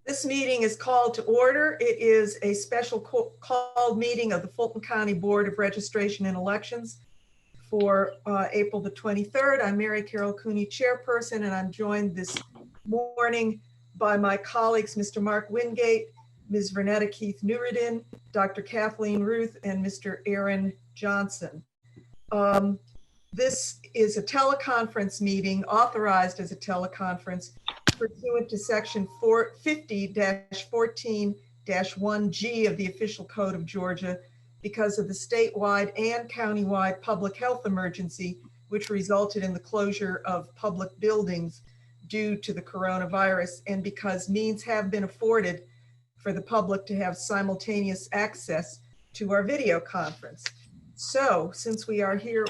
This meeting is called to order. It is a special called meeting of the Fulton County Board of Registration and Elections for April the 23rd. I'm Mary Carol Cooney, chairperson, and I'm joined this morning by my colleagues, Mr. Mark Wingate, Ms. Vernetta Keith Newridin, Dr. Kathleen Ruth, and Mr. Aaron Johnson. This is a teleconference meeting, authorized as a teleconference pursuant to section 50-14-1G of the official code of Georgia because of the statewide and countywide public health emergency, which resulted in the closure of public buildings due to the coronavirus, and because means have been afforded for the public to have simultaneous access to our video conference. So since we are here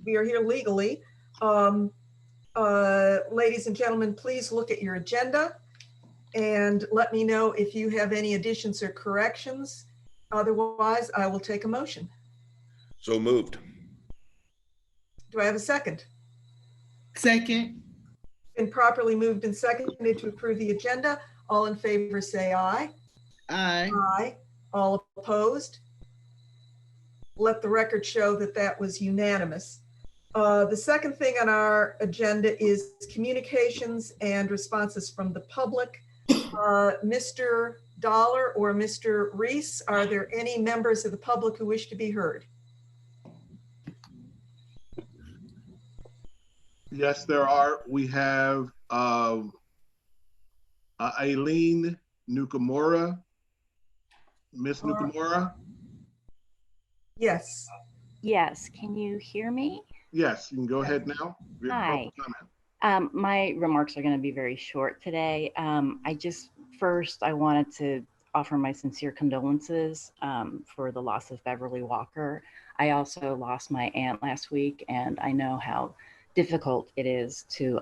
legally, ladies and gentlemen, please look at your agenda and let me know if you have any additions or corrections. Otherwise, I will take a motion. So moved. Do I have a second? Second. Been properly moved and seconded to approve the agenda. All in favor say aye. Aye. Aye. All opposed? Let the record show that that was unanimous. The second thing on our agenda is communications and responses from the public. Mr. Dollar or Mr. Reese, are there any members of the public who wish to be heard? Yes, there are. We have Aileen Nakamura. Miss Nakamura? Yes. Yes, can you hear me? Yes, you can go ahead now. Hi. My remarks are going to be very short today. I wanted to offer my sincere condolences for the loss of Beverly Walker. I also lost my aunt last week, and I know how difficult it is to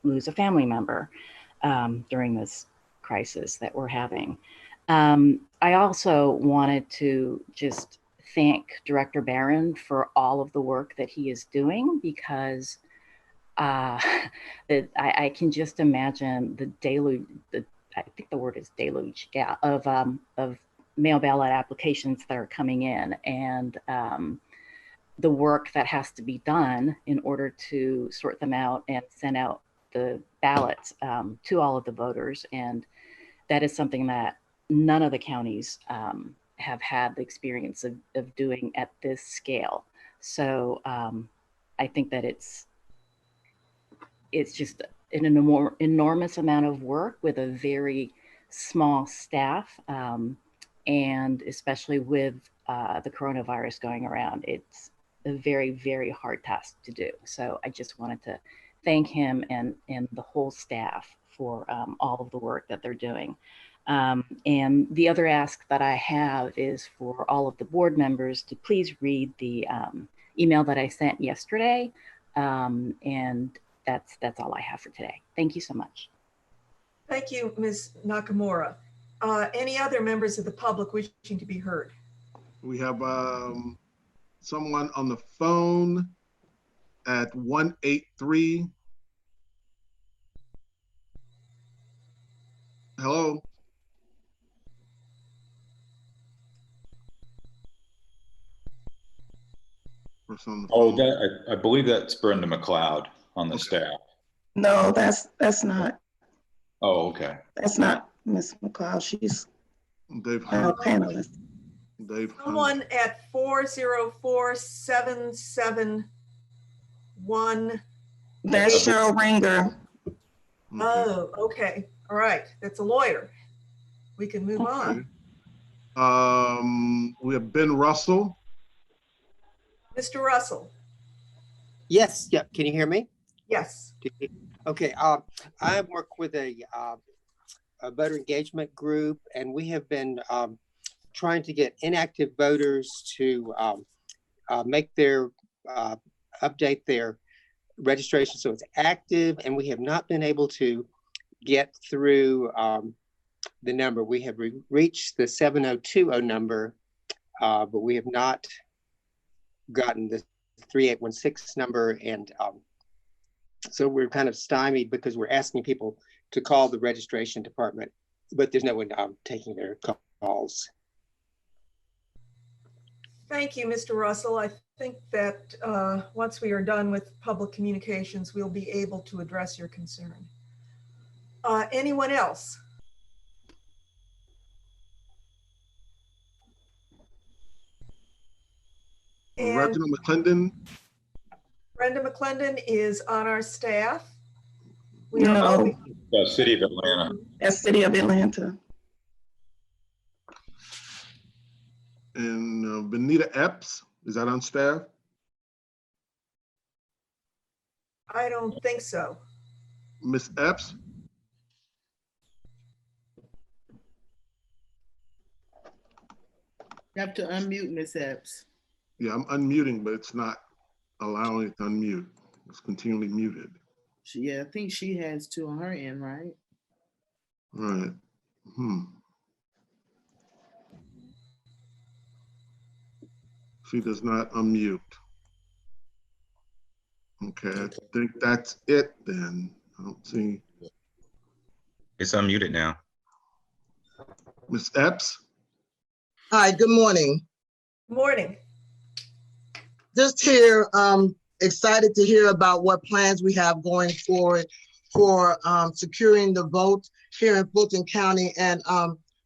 lose a family member during this crisis that we're having. I also wanted to just thank Director Barron for all of the work that he is doing, because I can just imagine the deluge, I think the word is deluge, yeah, of mail ballot applications that are coming in, and the work that has to be done in order to sort them out and send out the ballots to all of the voters. And that is something that none of the counties have had the experience of doing at this scale. So I think that it's just an enormous amount of work with a very small staff, and especially with the coronavirus going around, it's a very, very hard task to do. So I just wanted to thank him and the whole staff for all of the work that they're doing. And the other ask that I have is for all of the board members to please read the email that I sent yesterday. And that's all I have for today. Thank you so much. Thank you, Ms. Nakamura. Any other members of the public wishing to be heard? We have someone on the phone at 183. Hello. I believe that's Brenda McLeod on the staff. No, that's not. Oh, okay. That's not Miss McLeod. She's Dave a panelist. Someone at 404-771. That's Cheryl Ringer. Oh, okay. All right. That's a lawyer. We can move on. We have Ben Russell. Mr. Russell. Yes. Yeah. Can you hear me? Yes. Okay. I work with a voter engagement group, and we have been trying to get inactive voters to make their update their registration so it's active, and we have not been able to get through the number. We have reached the 7020 number, but we have not gotten the 3816 number, and so we're kind of stymied because we're asking people to call the registration department but there's no one taking their calls. Thank you, Mr. Russell. I think that once we are done with public communications, we'll be able to address your concern. Anyone else? And Reginald McClendon, Brenda McClendon is on our staff. We are No, hoping, The city of Atlanta. that's City of Atlanta. and Benita Epps, is that on staff? I don't think so. Miss Epps? You have to unmute Miss Epps. Yeah, I'm unmuting, but it's not allowing it to unmute. It's continually muted. Yeah, I think she has two on her end, right? All right. She does not unmute. Okay, I think that's it then. I don't see It's unmuted now. Miss Epps. Hi, good morning. Morning. Just here, excited to hear about what plans we have going forward for securing the vote here in Fulton County. And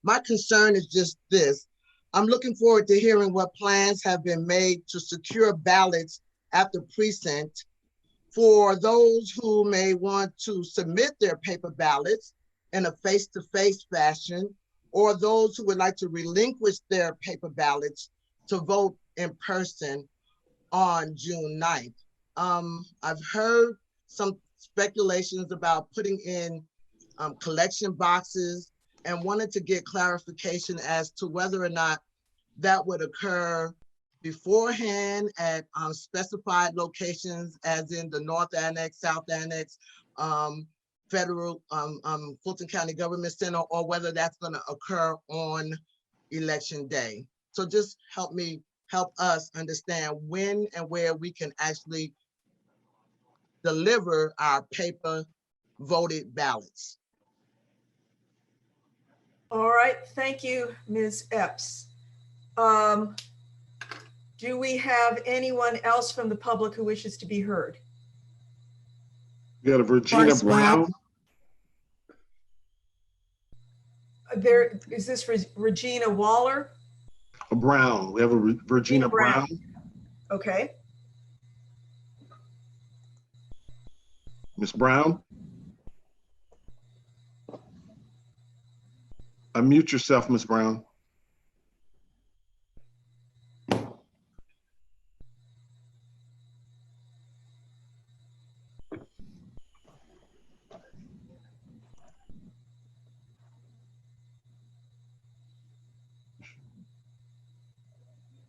my concern is just this. I'm looking forward to hearing what plans have been made to secure ballots at the precinct for those who may want to submit their paper ballots in a face-to-face fashion, or those who would like to relinquish their paper ballots to vote in person on June 9th. I've heard some speculations about putting in collection boxes and wanted to get clarification as to whether or not that would occur beforehand at specified locations, as in the North Annex, South Annex, Federal Fulton County Government Center, or whether that's going to occur on Election Day. So just help us understand when and where we can actually deliver our paper voted ballots. All right, thank you, Ms. Epps. Do we have anyone else from the public who wishes to be heard? We got a Virginia Foris Webb. Brown. Is this Regina Waller? A Brown. We have a Virginia Brown. Okay. Miss Brown. Unmute yourself, Miss Brown.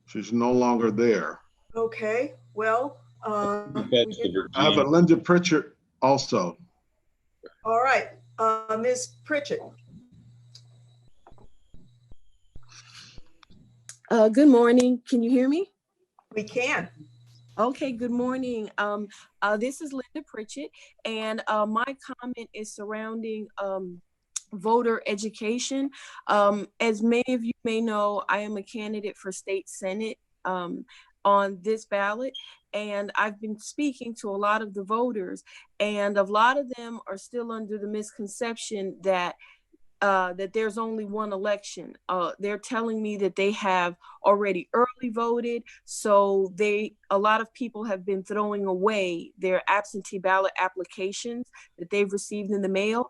She's no longer there. Okay, well, That's the I have a Virginia. Linda Pritchett also. all right, Ms. Pritchett. Good morning. Can you hear me? We can. Okay, good morning. This is Linda Pritchett, and my comment is surrounding voter education. As many of you may know, I am a candidate for state senate on this ballot, and I've been speaking to a lot of the voters, and a lot of them are still under the misconception that that there's only one election. They're telling me that they have already early voted, so a lot of people have been throwing away their absentee ballot applications that they've received in the mail.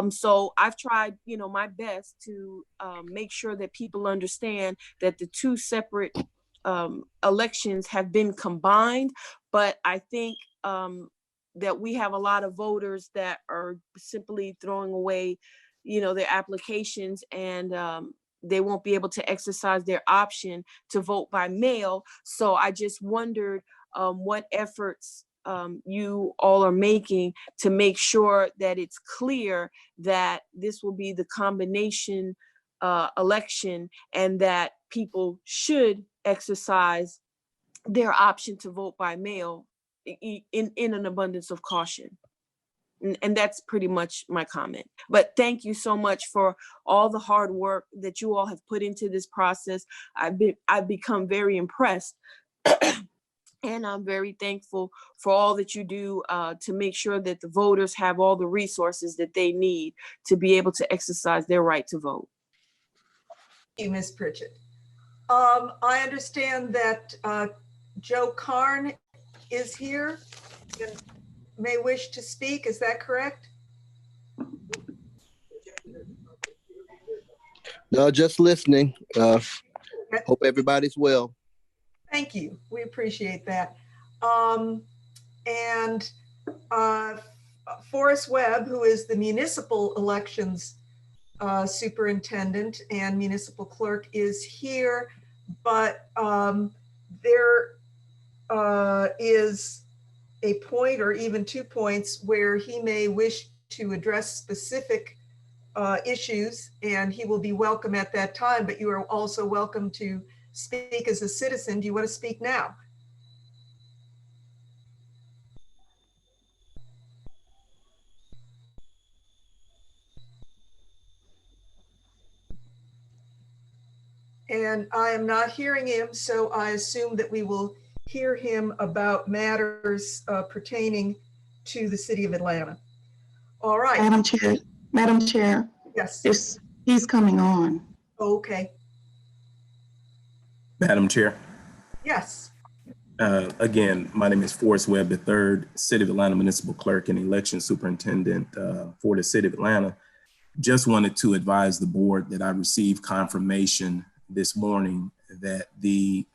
So I've tried, my best to make sure that people understand that the two separate elections have been combined, but I think that we have a lot of voters that are simply throwing away their applications, and they won't be able to exercise their option to vote by mail. So I just wondered what efforts you all are making to make sure that it's clear that this will be the combination election, and that people should exercise their option to vote by mail in an abundance of caution. and that's pretty much my comment. But thank you so much for all the hard work that you all have put into this process. I've become very impressed. And I'm very thankful for all that you do to make sure that the voters have all the resources that they need to be able to exercise their right to vote. Thank you, Ms. Pritchett. I understand that Joe Karn is here and may wish to speak. Is that correct? No, just listening. Hope everybody's well. Thank you. We appreciate that. And Foris Webb, who is the municipal elections superintendent and municipal clerk, is here, but there is a point or even 2 points where he may wish to address specific issues, and he will be welcome at that time, but you are also welcome to speak as a citizen. Do you want to speak now? And I am not hearing him, so I assume that we will hear him about matters pertaining to the city of Atlanta. All right. Madam Chair, Yes. he's coming on. Okay. Madam Chair. Yes. Again, my name is Foris Webb III, City of Atlanta Municipal Clerk and Election Superintendent for the City of Atlanta. Just wanted to advise the board that I received confirmation this morning that the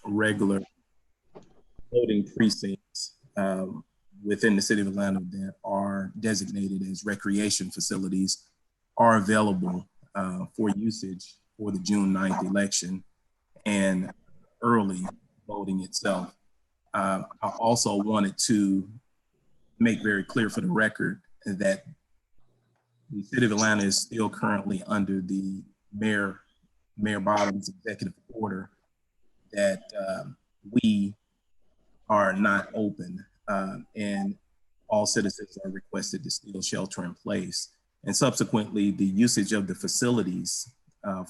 regular voting precincts within the City of Atlanta that are designated as recreation facilities are available for usage for the June 9th election and early voting itself. I also wanted to make very clear for the record that the City of Atlanta is still currently under the Mayor Bottoms executive order that we are not open and all citizens are requested to still shelter in place. And subsequently, the usage of the facilities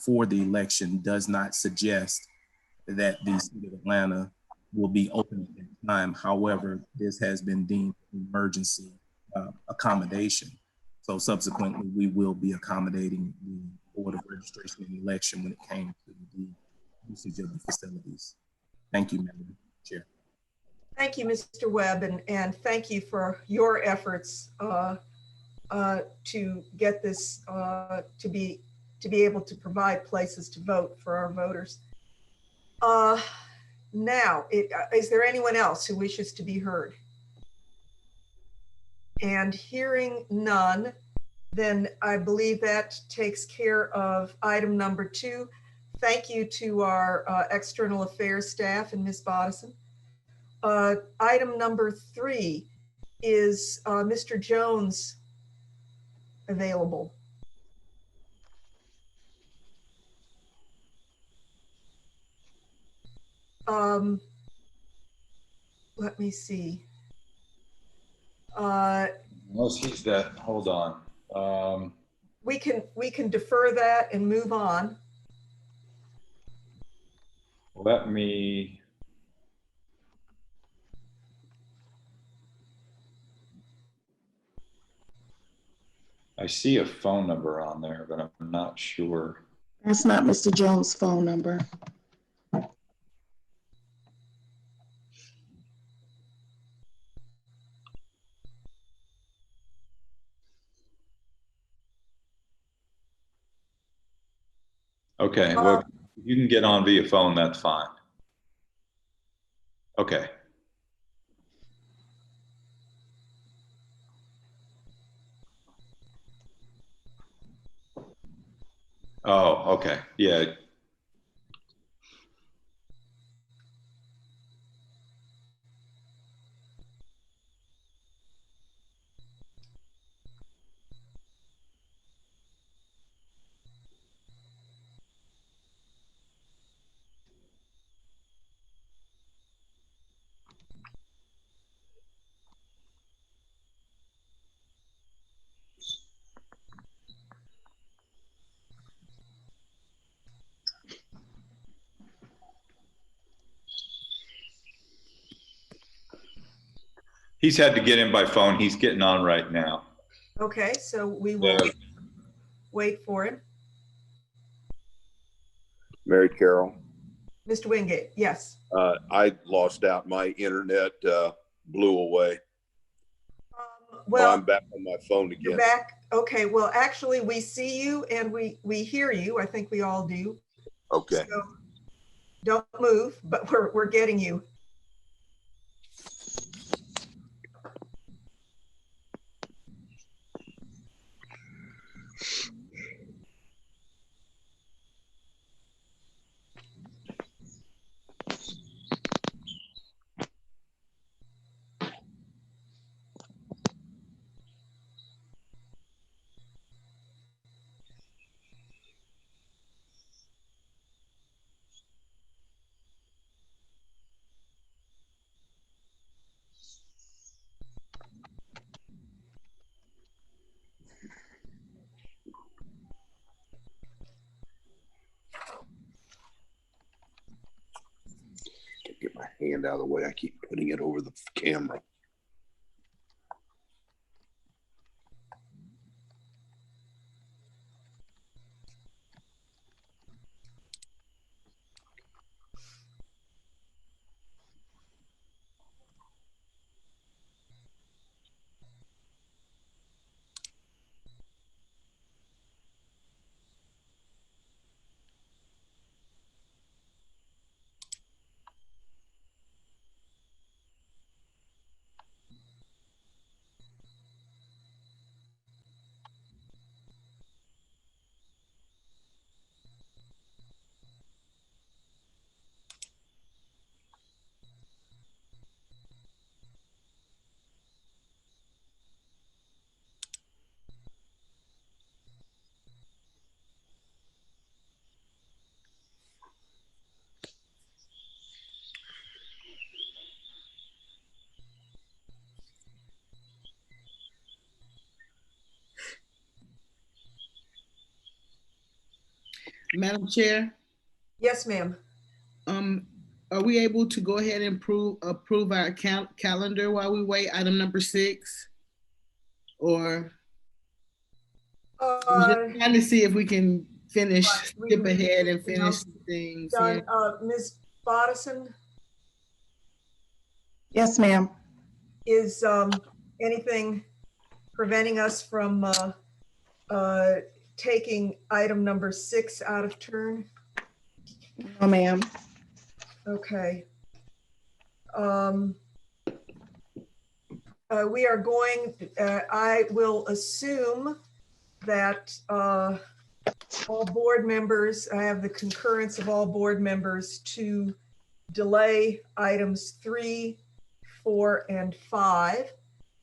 for the election does not suggest that the City of Atlanta will be open at that time. However, this has been deemed an emergency accommodation. So subsequently, we will be accommodating the Board of Registration and Election when it came to the usage of the facilities. Thank you, Madam Chair. Thank you, Mr. Webb, and thank you for your efforts to get this to be able to provide places to vote for our voters. Now, is there anyone else who wishes to be heard? And hearing none, then I believe that takes care of item number 2. Thank you to our external affairs staff and Ms. Bodison. Item number 3, is Mr. Jones available? Let me see. Unless he's that, hold on. We can defer that and move on. Let me. I see a phone number on there, but I'm not sure. That's not Mr. Jones' phone number. Okay, well, you can get on via phone, that's fine. Okay. Oh, okay, yeah. He's had to get in by phone. He's getting on right now. Okay, so we will wait for him. Mary Carroll. Mr. Wingate, yes. I lost out. My internet blew away. Well, I'm back on my phone again. You're back. Okay. Well, actually, we see you and we hear you. I think we all do. Okay. So don't move, but we're getting you. Get my hand out of the way. I keep putting it over the camera. Madam Chair, Yes, ma'am. are we able to go ahead and approve our calendar while we wait, item number 6? Or I'm just trying to see if we can skip ahead and finish things. Done. Ms. Bodison, Yes, ma'am. is anything preventing us from taking item number 6 out of turn? No, ma'am. Okay. We are going, I will assume that all board members, I have the concurrence of all board members to delay items 3, 4, and 5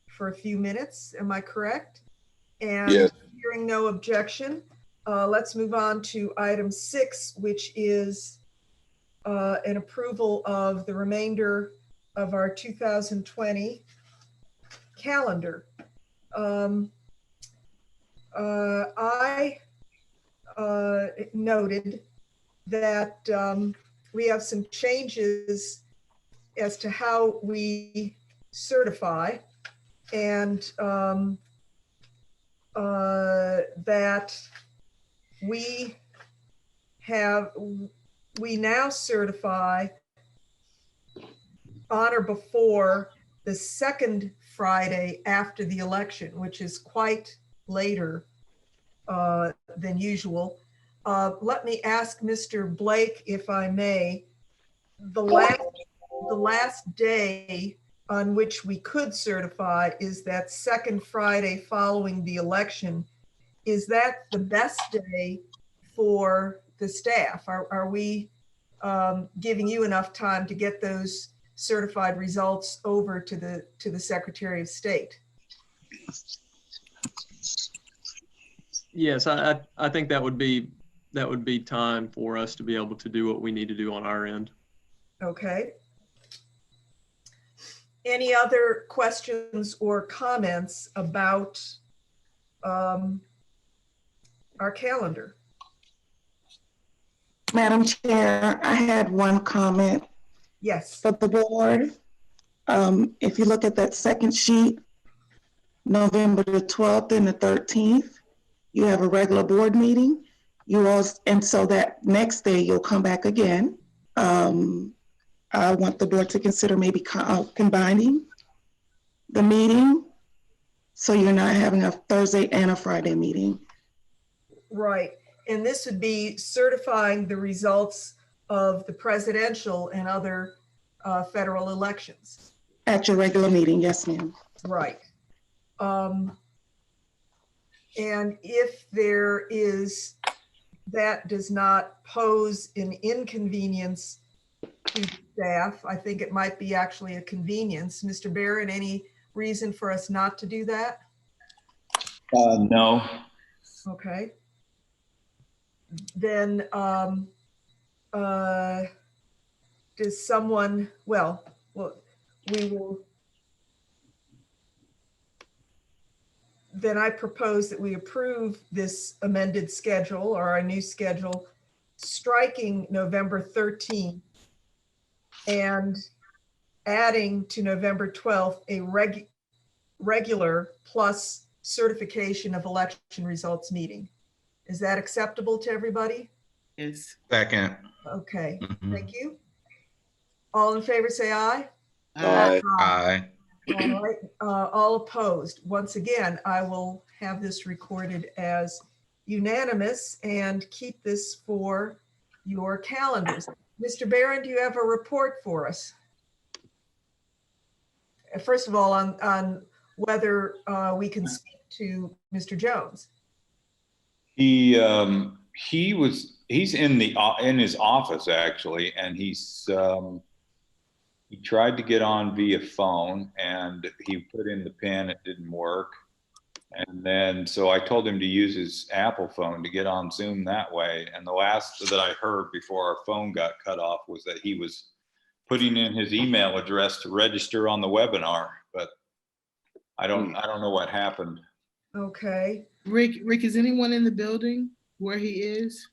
for a few minutes. Am I correct? And yes. Hearing no objection, let's move on to item 6, which is an approval of the remainder of our 2020 calendar. I noted that we have some changes as to how we certify, and that we now certify on or before the second Friday after the election, which is quite later than usual. Let me ask Mr. Blake, if I may, the last day on which we could certify is that second Friday following the election. Is that the best day for the staff? Are we giving you enough time to get those certified results over to the Secretary of State? Yes, I think that would be time for us to be able to do what we need to do on our end. Okay. Any other questions or comments about our calendar? Madam Chair, I had one comment. Yes. For the board. If you look at that second sheet, November the 12th and the 13th, you have a regular board meeting. And so that next day you'll come back again. I want the board to consider maybe combining the meeting, so you're not having a Thursday and a Friday meeting. Right, and this would be certifying the results of the presidential and other federal elections. At your regular meeting, yes, ma'am. Right. And if that does not pose an inconvenience to staff, I think it might be actually a convenience. Mr. Barron, any reason for us not to do that? No. Okay. Then does someone, well, we will, then I propose that we approve this amended schedule or our new schedule, striking November 13th and adding to November 12th a regular plus certification of election results meeting. Is that acceptable to everybody? Yes. Second. Okay, thank you. All in favor, say aye. Aye. Aye. All right, all opposed. Once again, I will have this recorded as unanimous and keep this for your calendars. Mr. Barron, do you have a report for us? First of all, on whether we can speak to Mr. Jones. He's in his office actually, and he tried to get on via phone and he put in the PIN, it didn't work. And then, so I told him to use his Apple phone to get on Zoom that way. And the last that I heard before our phone got cut off was that he was putting in his email address to register on the webinar, but I don't know what happened. Okay. Rick, is anyone in the building where he is?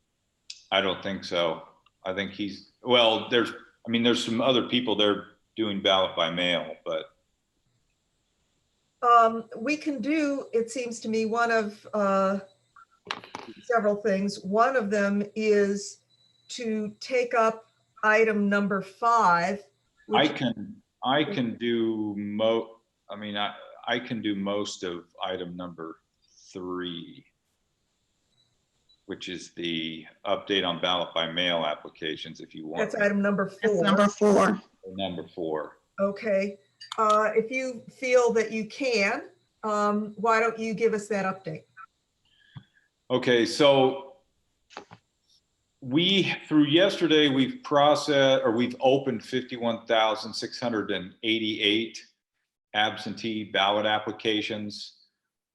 I don't think so. I think well, there's some other people there doing ballot by mail, but. We can do, it seems to me, one of several things. One of them is to take up item number 5. I can do I can do most of item number 3, which is the update on ballot by mail applications, if you want. That's item number 4. That's number 4. Number 4. Okay. If you feel that you can, why don't you give us that update? Okay, so through yesterday, we've opened 51,688 absentee ballot applications.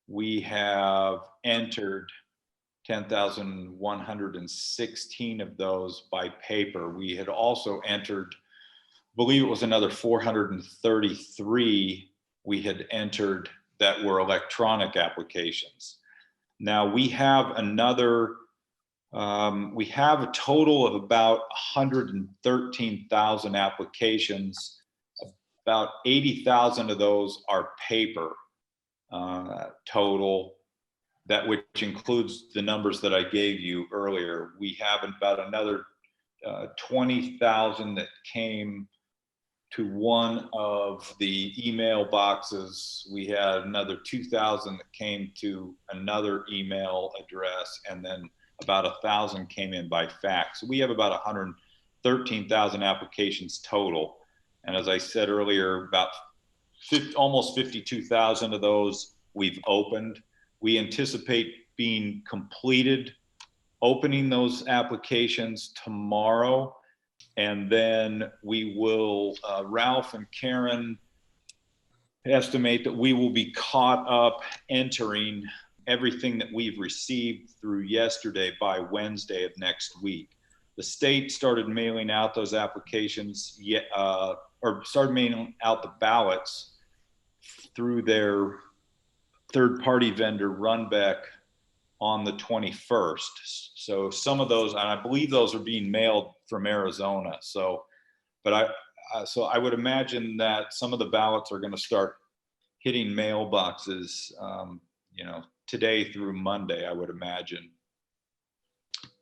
We have entered 10,116 of those by paper. We had also entered, I believe it was another 433 we had entered that were electronic applications. Now we have we have a total of about 113,000 applications. About 80,000 of those are paper total, which includes the numbers that I gave you earlier. We have about another 20,000 that came to one of the email boxes. We had another 2,000 that came to another email address, and then about 1,000 came in by fax. So we have about 113,000 applications total. And as I said earlier, about almost 52,000 of those we've opened. We anticipate being completed opening those applications tomorrow. And then we will, Ralph and Karen estimate that we will be caught up entering everything that we've received through yesterday by Wednesday of next week. The state started mailing out those applications, or started mailing out the ballots through their third-party vendor, Runbeck, on the 21st. So some of those, and I believe those are being mailed from Arizona. So, but So I would imagine that some of the ballots are going to start hitting mailboxes, you know, today through Monday, I would imagine.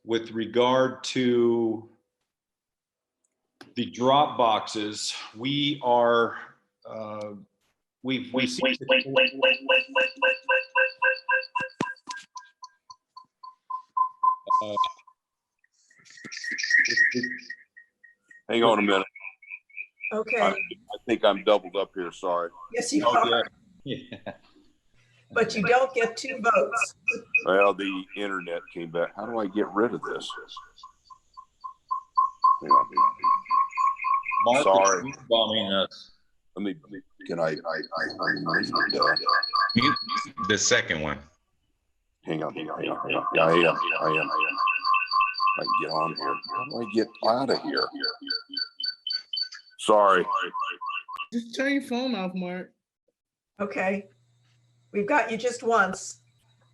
With regard to the drop boxes, we are, we've received. Hang on a minute. Okay. I think I'm doubled up here, sorry. Yes, you Oh, are. yeah. But you don't get 2 votes. Well, the internet came back. How do I get rid of this? Hang on. Mark, Sorry. bombing us. Let me, can I Mute the second one. hang on. Yeah, I am. I can get on here. How do I get out of here? Sorry. Just turn your phone off, Mark. Okay. We've got you just once.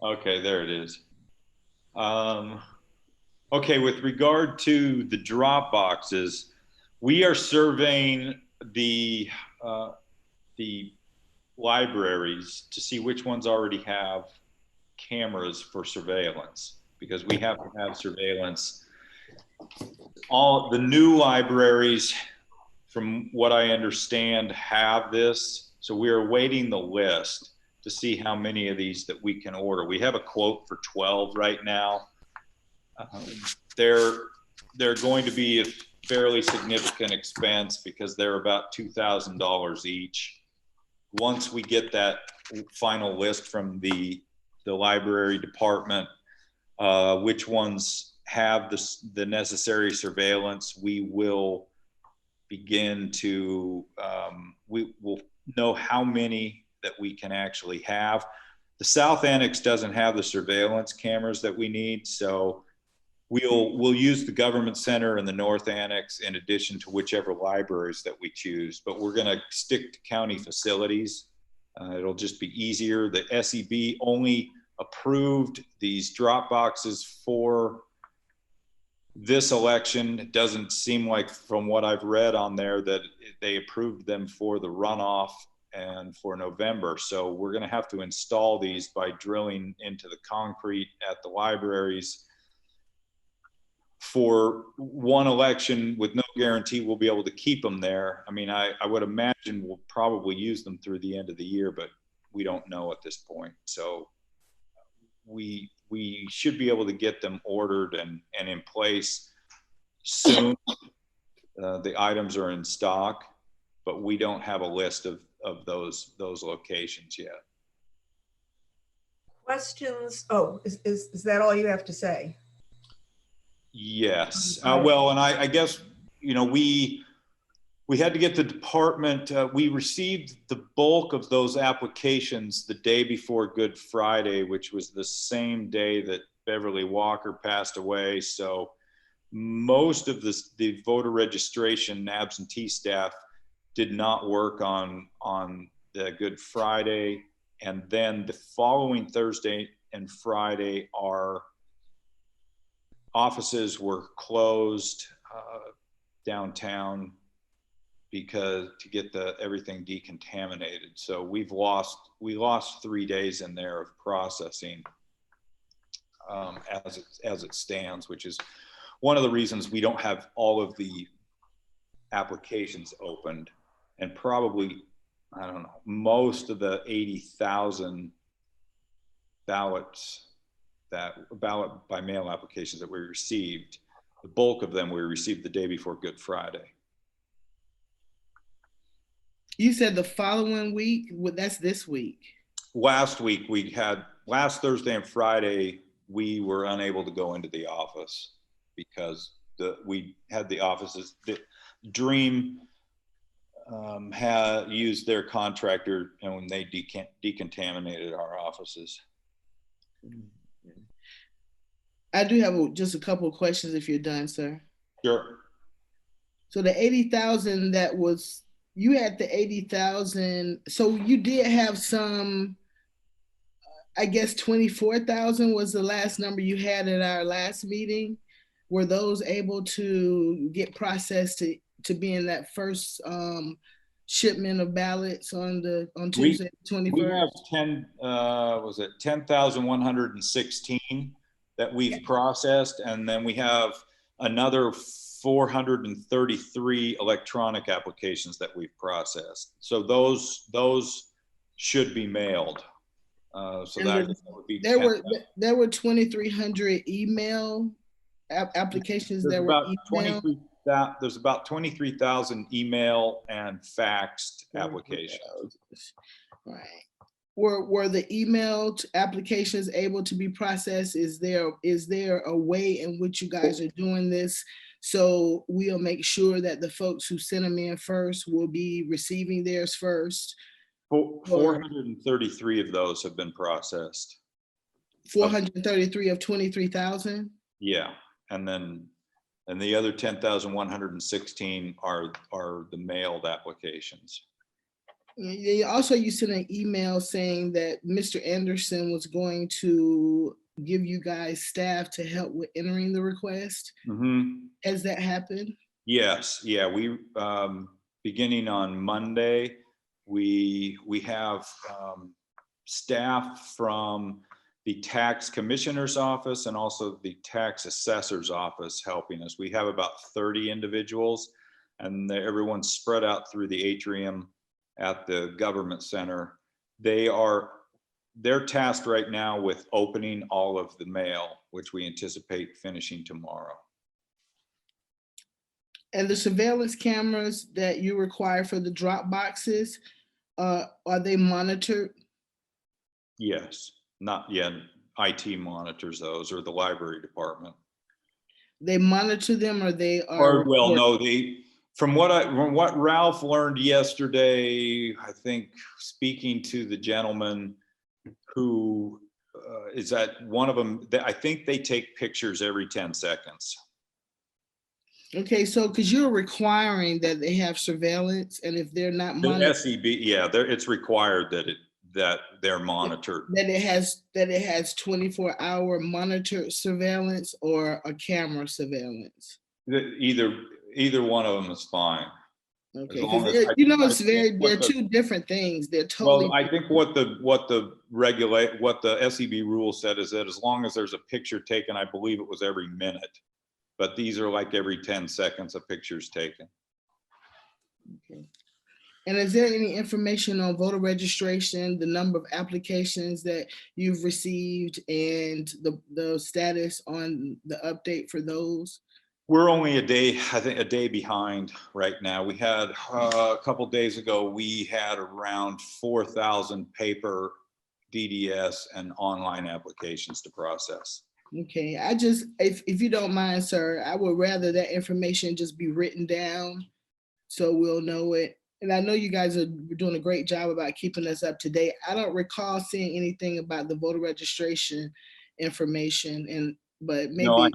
Okay, there it is. Okay, with regard to the drop boxes, we are surveying the libraries to see which ones already have cameras for surveillance, because we have to have surveillance. All the new libraries, from what I understand, have this. So we are awaiting the list to see how many of these that we can order. We have a quote for 12 right now. They're going to be a fairly significant expense because they're about $2,000 each. Once we get that final list from the library department, which ones have the necessary surveillance, we will begin to, we will know how many that we can actually have. The South Annex doesn't have the surveillance cameras that we need, so we'll use the government center and the North Annex in addition to whichever libraries that we choose, but we're gonna stick to county facilities. It'll just be easier. The SEB only approved these drop boxes for this election. It doesn't seem like, from what I've read on there, that they approved them for the runoff and for November. So we're going to have to install these by drilling into the concrete at the libraries for one election, with no guarantee we'll be able to keep them there. I mean, I would imagine we'll probably use them through the end of the year, but we don't know at this point. So we should be able to get them ordered and in place soon. The items are in stock, but we don't have a list of those locations yet. Questions? Oh, is that all you have to say? Yes. Well, and I guess, you know, we had to get the department, we received the bulk of those applications the day before Good Friday, which was the same day that Beverly Walker passed away. So most of the voter registration absentee staff did not work on the Good Friday. And then the following Thursday and Friday, our offices were closed downtown because to get everything decontaminated. So we lost 3 days in there of processing as it stands, which is one of the reasons we don't have all of the applications opened, and probably, I don't know, most of the 80,000 ballot by mail applications that we received, the bulk of them we received the day before Good Friday. You said the following week? Well, that's this week. Last week last Thursday and Friday, we were unable to go into the office because we had the offices. The Dream had used their contractor, and when they decontaminated our offices. I do have just a couple of questions if you're done, sir. Sure. So the 80,000 that was, you had the 80,000. So you did have some, I guess 24,000 was the last number you had at our last meeting. Were those able to get processed to be in that first shipment of ballots on Tuesday, 21st? We have 10,116 that we've processed, and then we have another 433 electronic applications that we've processed. So those should be mailed. So that would be there were 2,300 email applications that were emailed. There's about 23,000 email and faxed applications. Right. Were the emailed applications able to be processed? Is there a way in which you guys are doing this? So we'll make sure that the folks who sent them in first will be receiving theirs first. 433 of those have been processed. 433 of 23,000? Yeah, and the other 10,116 are the mailed applications. Also, you sent an email saying that Mr. Anderson was going to give you guys staff to help with entering the request. Mm-hmm. Has that happened? Yes, yeah. We beginning on Monday, we have staff from the tax commissioner's office and also the tax assessor's office helping us. We have about 30 individuals, and everyone's spread out through the atrium at the government center. They're tasked right now with opening all of the mail, which we anticipate finishing tomorrow. And the surveillance cameras that you require for the drop boxes, are they monitored? Yes, not yet. IT monitors those, or the library department. They monitor them, or they are? Well, no, from what Ralph learned yesterday, I think speaking to the gentleman who is that one of them, I think they take pictures every 10 seconds. Okay, so because you're requiring that they have surveillance, and if they're not The monitored, SEB, yeah, it's required that they're monitored. that it has 24-hour monitored surveillance or a camera surveillance. Either one of them is fine. Okay, they're two different things. They're totally. Well, I think what the SEB rule said is that as long as there's a picture taken, I believe it was every minute, but these are like every 10 seconds a picture's taken. Okay. And is there any information on voter registration, the number of applications that you've received, and the status on the update for those? We're only a day behind right now. We had a couple days ago, we had around 4,000 paper DDS and online applications to process. Okay, if you don't mind, sir, I would rather that information just be written down so we'll know it. And I know you guys are doing a great job about keeping us up to date. I don't recall seeing anything about the voter registration information, but maybe. No,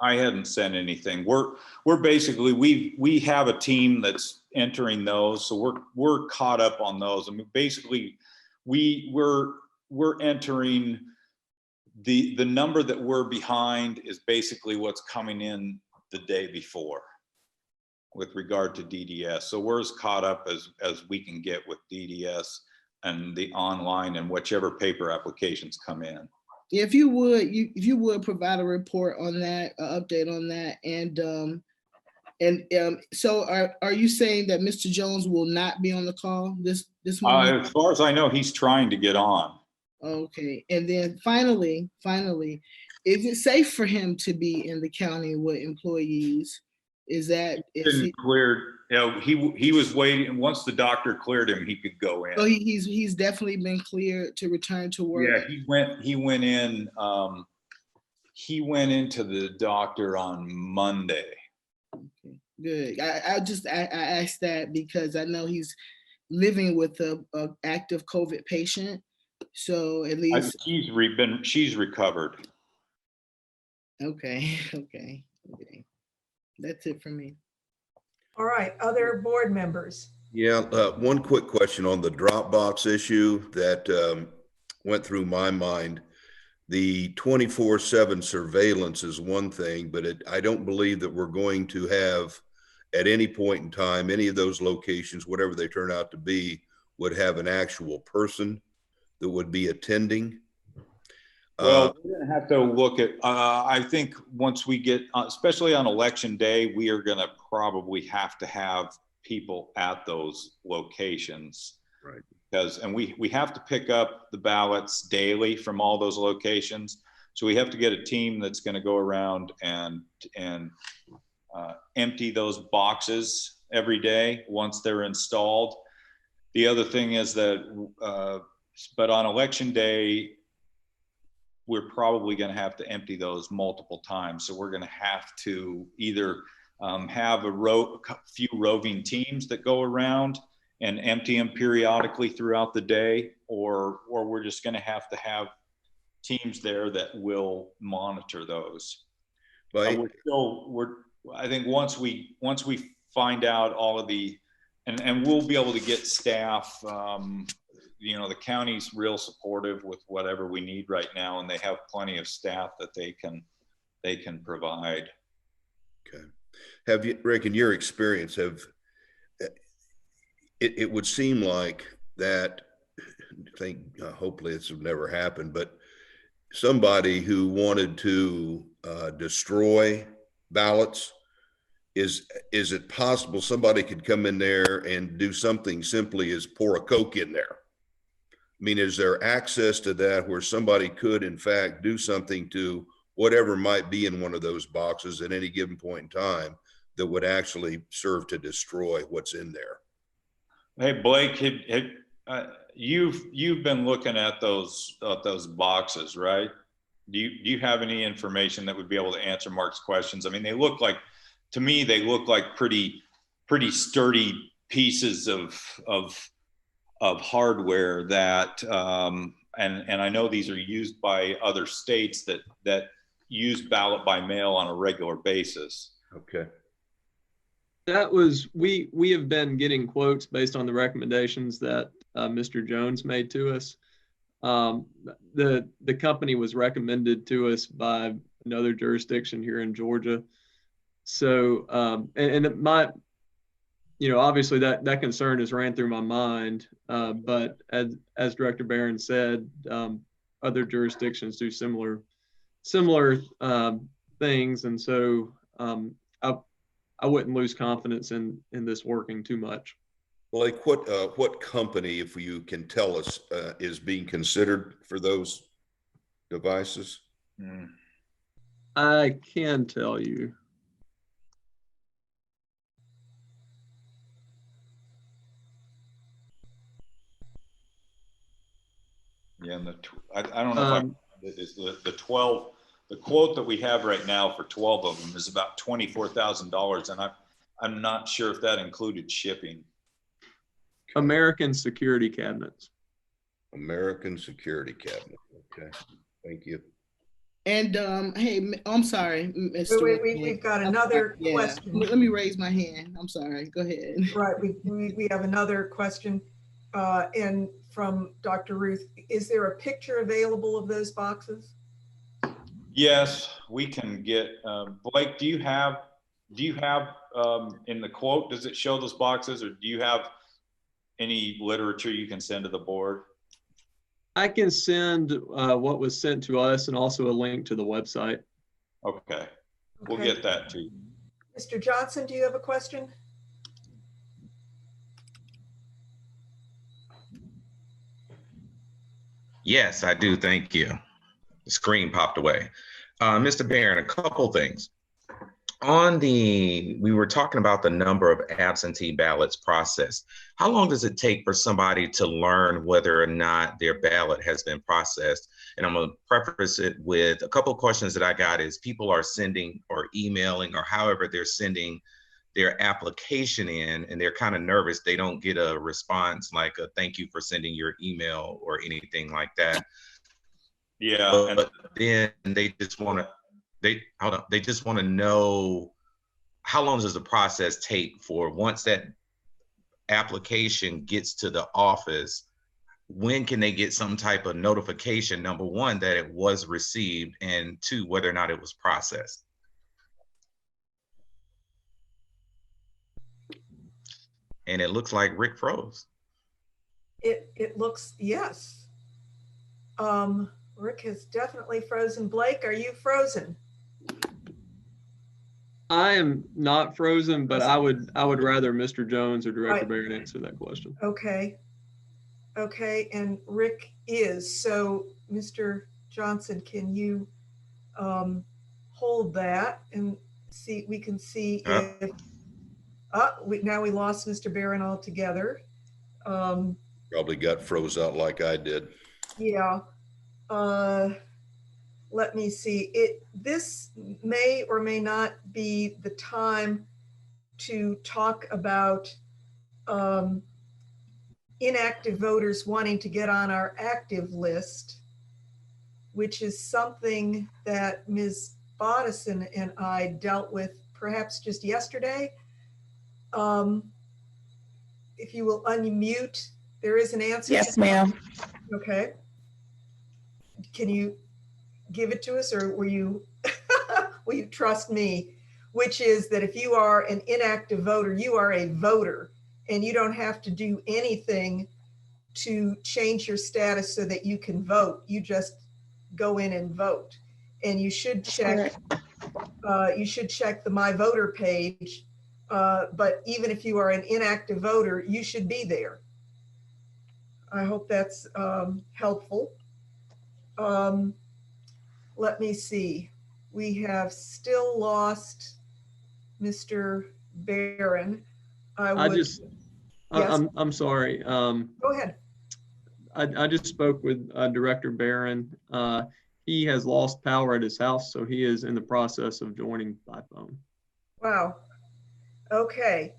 I hadn't sent anything. We're basically, we have a team that's entering those, so we're caught up on those. I mean, basically, we're entering the number that we're behind is basically what's coming in the day before with regard to DDS. So we're as caught up as we can get with DDS and the online and whichever paper applications come in. If you would provide a report on that, update on that, and so are you saying that Mr. Jones will not be on the call this morning? As far as I know, he's trying to get on. Okay, and then finally, is it safe for him to be in the county with employees? Cleared. You know, he was waiting. Once the doctor cleared him, he could go in. So he's definitely been cleared to return to work. Yeah, he went in. He went into the doctor on Monday. Okay, good. I asked that because I know he's living with a active COVID patient. So at least she's recovered. Okay. That's it for me. All right, other board members? Yeah, one quick question on the Dropbox issue that went through my mind. The 24/7 surveillance is one thing, but I don't believe that we're going to have at any point in time, any of those locations, whatever they turn out to be, would have an actual person that would be attending? Well, we're going to have to look at, I think once we get, especially on election day, we are going to probably have to have people at those locations. Right. And we have to pick up the ballots daily from all those locations. So we have to get a team that's going to go around and empty those boxes every day once they're installed. The other thing is that, but on election day, we're probably going to have to empty those multiple times. So we're going to have to either have a few roving teams that go around and empty them periodically throughout the day, or we're just going to have teams there that will monitor those. But I think once we find out all of the, and we'll be able to get staff, you know, the county's real supportive with whatever we need right now, and they have plenty of staff that they can provide. Okay. Have you, Rick, in your experience, it would seem like that, I think hopefully this will never happen, but somebody who wanted to destroy ballots, is it possible somebody could come in there and do something simply as pour a Coke in there? I mean, is there access to that where somebody could in fact do something to whatever might be in one of those boxes at any given point in time that would actually serve to destroy what's in there? Hey, Blake, you've been looking at those boxes, right? Do you have any information that would be able to answer Mark's questions? I mean, they look like, to me, they look like pretty sturdy pieces of hardware that, and I know these are used by other states that use ballot by mail on a regular basis. Okay. That was, we have been getting quotes based on the recommendations that Mr. Jones made to us. The company was recommended to us by another jurisdiction here in Georgia. So, and it might, you know, obviously that concern has ran through my mind, but as Director Barron said, other jurisdictions do similar things, and so I wouldn't lose confidence in this working too much. Blake, what company, if you can tell us, is being considered for those devices? I can tell you. Yeah, and I don't know if the quote that we have right now for 12 of them is about $24,000, and I'm not sure if that included shipping. American Security Cabinets. American Security Cabinet. Okay, thank you. And hey, I'm sorry, Mr. We've got another question. Let me raise my hand. I'm sorry. Go ahead. Right, we have another question, and from Dr. Ruth. Is there a picture available of those boxes? Yes, we can get. Blake, do you have in the quote? Does it show those boxes, or do you have any literature you can send to the board? I can send what was sent to us and also a link to the website. Okay, we'll get that too. Mr. Johnson, do you have a question? Yes, I do. Thank you. The screen popped away. Mr. Barron, a couple things. We were talking about the number of absentee ballots processed. How long does it take for somebody to learn whether or not their ballot has been processed? And I'm going to preface it with a couple of questions that I got is people are sending or emailing or however they're sending their application in, and they're kind of nervous. They don't get a response like a thank you for sending your email or anything like that. Yeah. But then they just want to know how long does the process take for once that application gets to the office, when can they get some type of notification, number one, that it was received, and two, whether or not it was processed? and it looks like Rick froze. It looks, yes. Rick has definitely frozen. Blake, are you frozen? I am not frozen, but I would rather Mr. Jones or Director Barron answer that question. Okay. Okay, and Rick is. So, Mr. Johnson, can you hold that and see? We can see if. Now we lost Mr. Barron altogether. Probably got froze out like I did. Yeah. Let me see. This may or may not be the time to talk about inactive voters wanting to get on our active list, which is something that Ms. Bodison and I dealt with perhaps just yesterday. If you will unmute, there is an answer. Yes, ma'am. Okay. Can you give it to us, or will you trust me? Which is that if you are an inactive voter, you are a voter, and you don't have to do anything to change your status so that you can vote. You just go in and vote. And you should check the My Voter page. But even if you are an inactive voter, you should be there. I hope that's helpful. Let me see. We have still lost Mr. Barron. Yes. I'm sorry. Go ahead. I just spoke with Director Barron. He has lost power at his house, so he is in the process of joining by phone. Wow. Okay.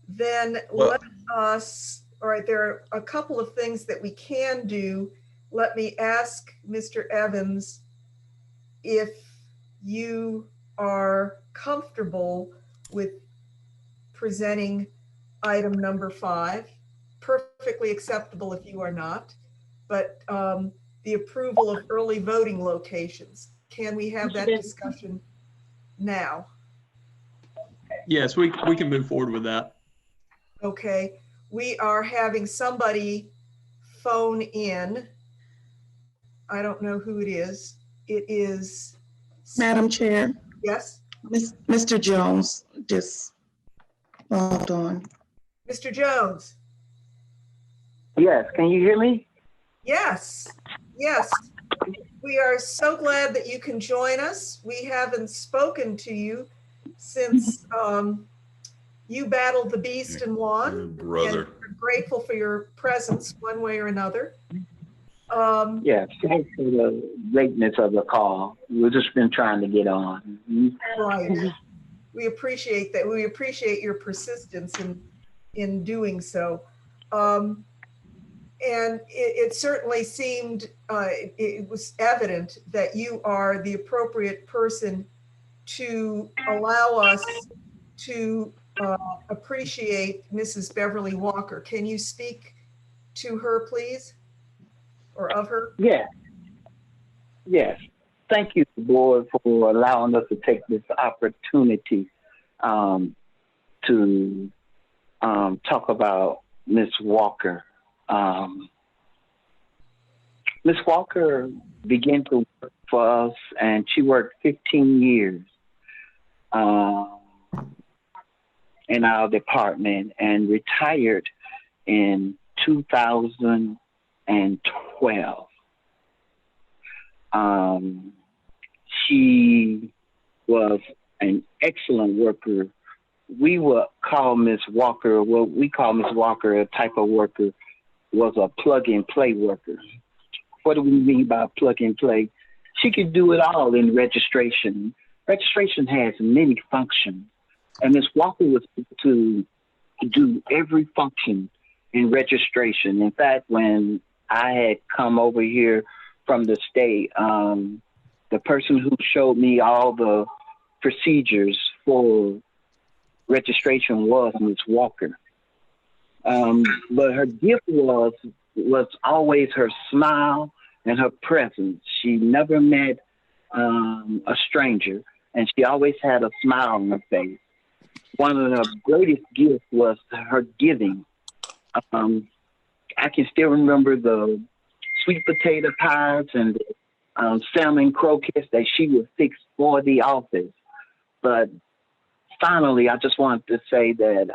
Then let us, all right, there are a couple of things that we can do. Let me ask Mr. Evans if you are comfortable with presenting item number 5. Perfectly acceptable if you are not, but the approval of early voting locations. Can we have that discussion now? Yes, we can move forward with that. Okay, we are having somebody phone in. I don't know who it is. It is. Madam Chair. Yes. Mr. Jones, just hold on. Mr. Jones. Yes, can you hear me? Yes, yes. We are so glad that you can join us. We haven't spoken to you since you battled the beast and won. Brother. And we're grateful for your presence one way or another. Yes, thanks for the lateness of the call. We've just been trying to get on. Right. We appreciate that. We appreciate your persistence in doing so. And it certainly seemed, it was evident that you are the appropriate person to allow us to appreciate Mrs. Beverly Walker. Can you speak to her, please? Or of her? Yes. Yes. Thank you, board, for allowing us to take this opportunity to talk about Ms. Walker. Ms. Walker began to work for us, and she worked 15 years in our department and retired in 2012. She was an excellent worker. We would call Ms. Walker, what we call Ms. Walker, a type of worker, was a plug and play worker. What do we mean by plug and play? She could do it all in registration. Registration has many functions, and Ms. Walker was able to do every function in registration. In fact, when I had come over here from the state, the person who showed me all the procedures for registration was Ms. Walker. But her gift was always her smile and her presence. She never met a stranger, and she always had a smile on her face. one of the greatest gifts was her giving. I can still remember the sweet potato pies and salmon croquettes that she would fix for the office. But finally, I just wanted to say that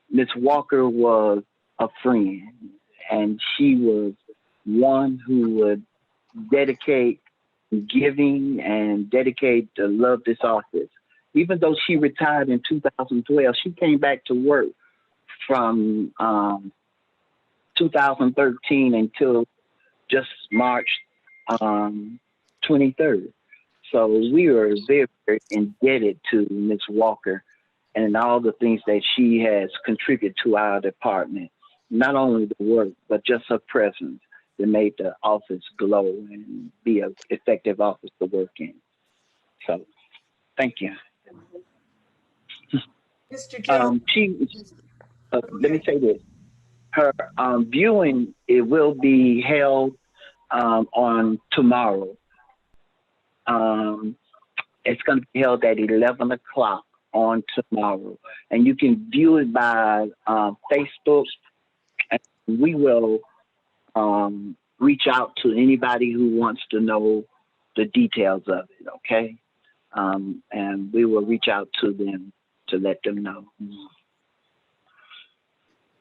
Miss Walker was a friend, and she was one who would dedicate giving and dedicate to love this office. Even though she retired in 2012, she came back to work from 2013 until just March 23rd. So we are very, very indebted to Ms. Walker and all the things that she has contributed to our department. Not only the work, but just her presence that made the office glow and be an effective office to work in. So, thank you. Mr. Jones. Let me say this. Her viewing, it will be held on tomorrow. It's going to be held at 11 o'clock on tomorrow. And you can view it by Facebook. And we will reach out to anybody who wants to know the details of it, okay? And we will reach out to them to let them know.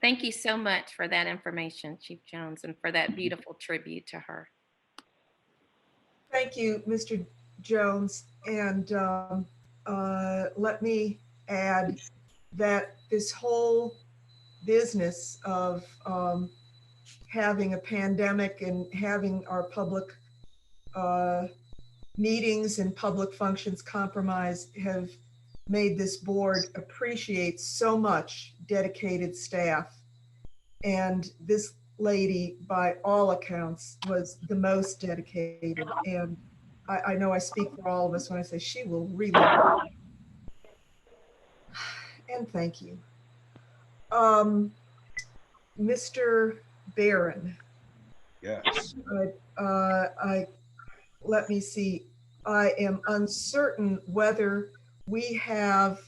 Thank you so much for that information, Chief Jones, and for that beautiful tribute to her. Thank you, Mr. Jones. And let me add that this whole business of having a pandemic and having our public meetings and public functions compromised have made this board appreciate so much dedicated staff. And this lady, by all accounts, was the most dedicated. And I know I speak for all of us when I say she will really. And thank you. Mr. Barron. Yes. Let me see. I am uncertain whether we have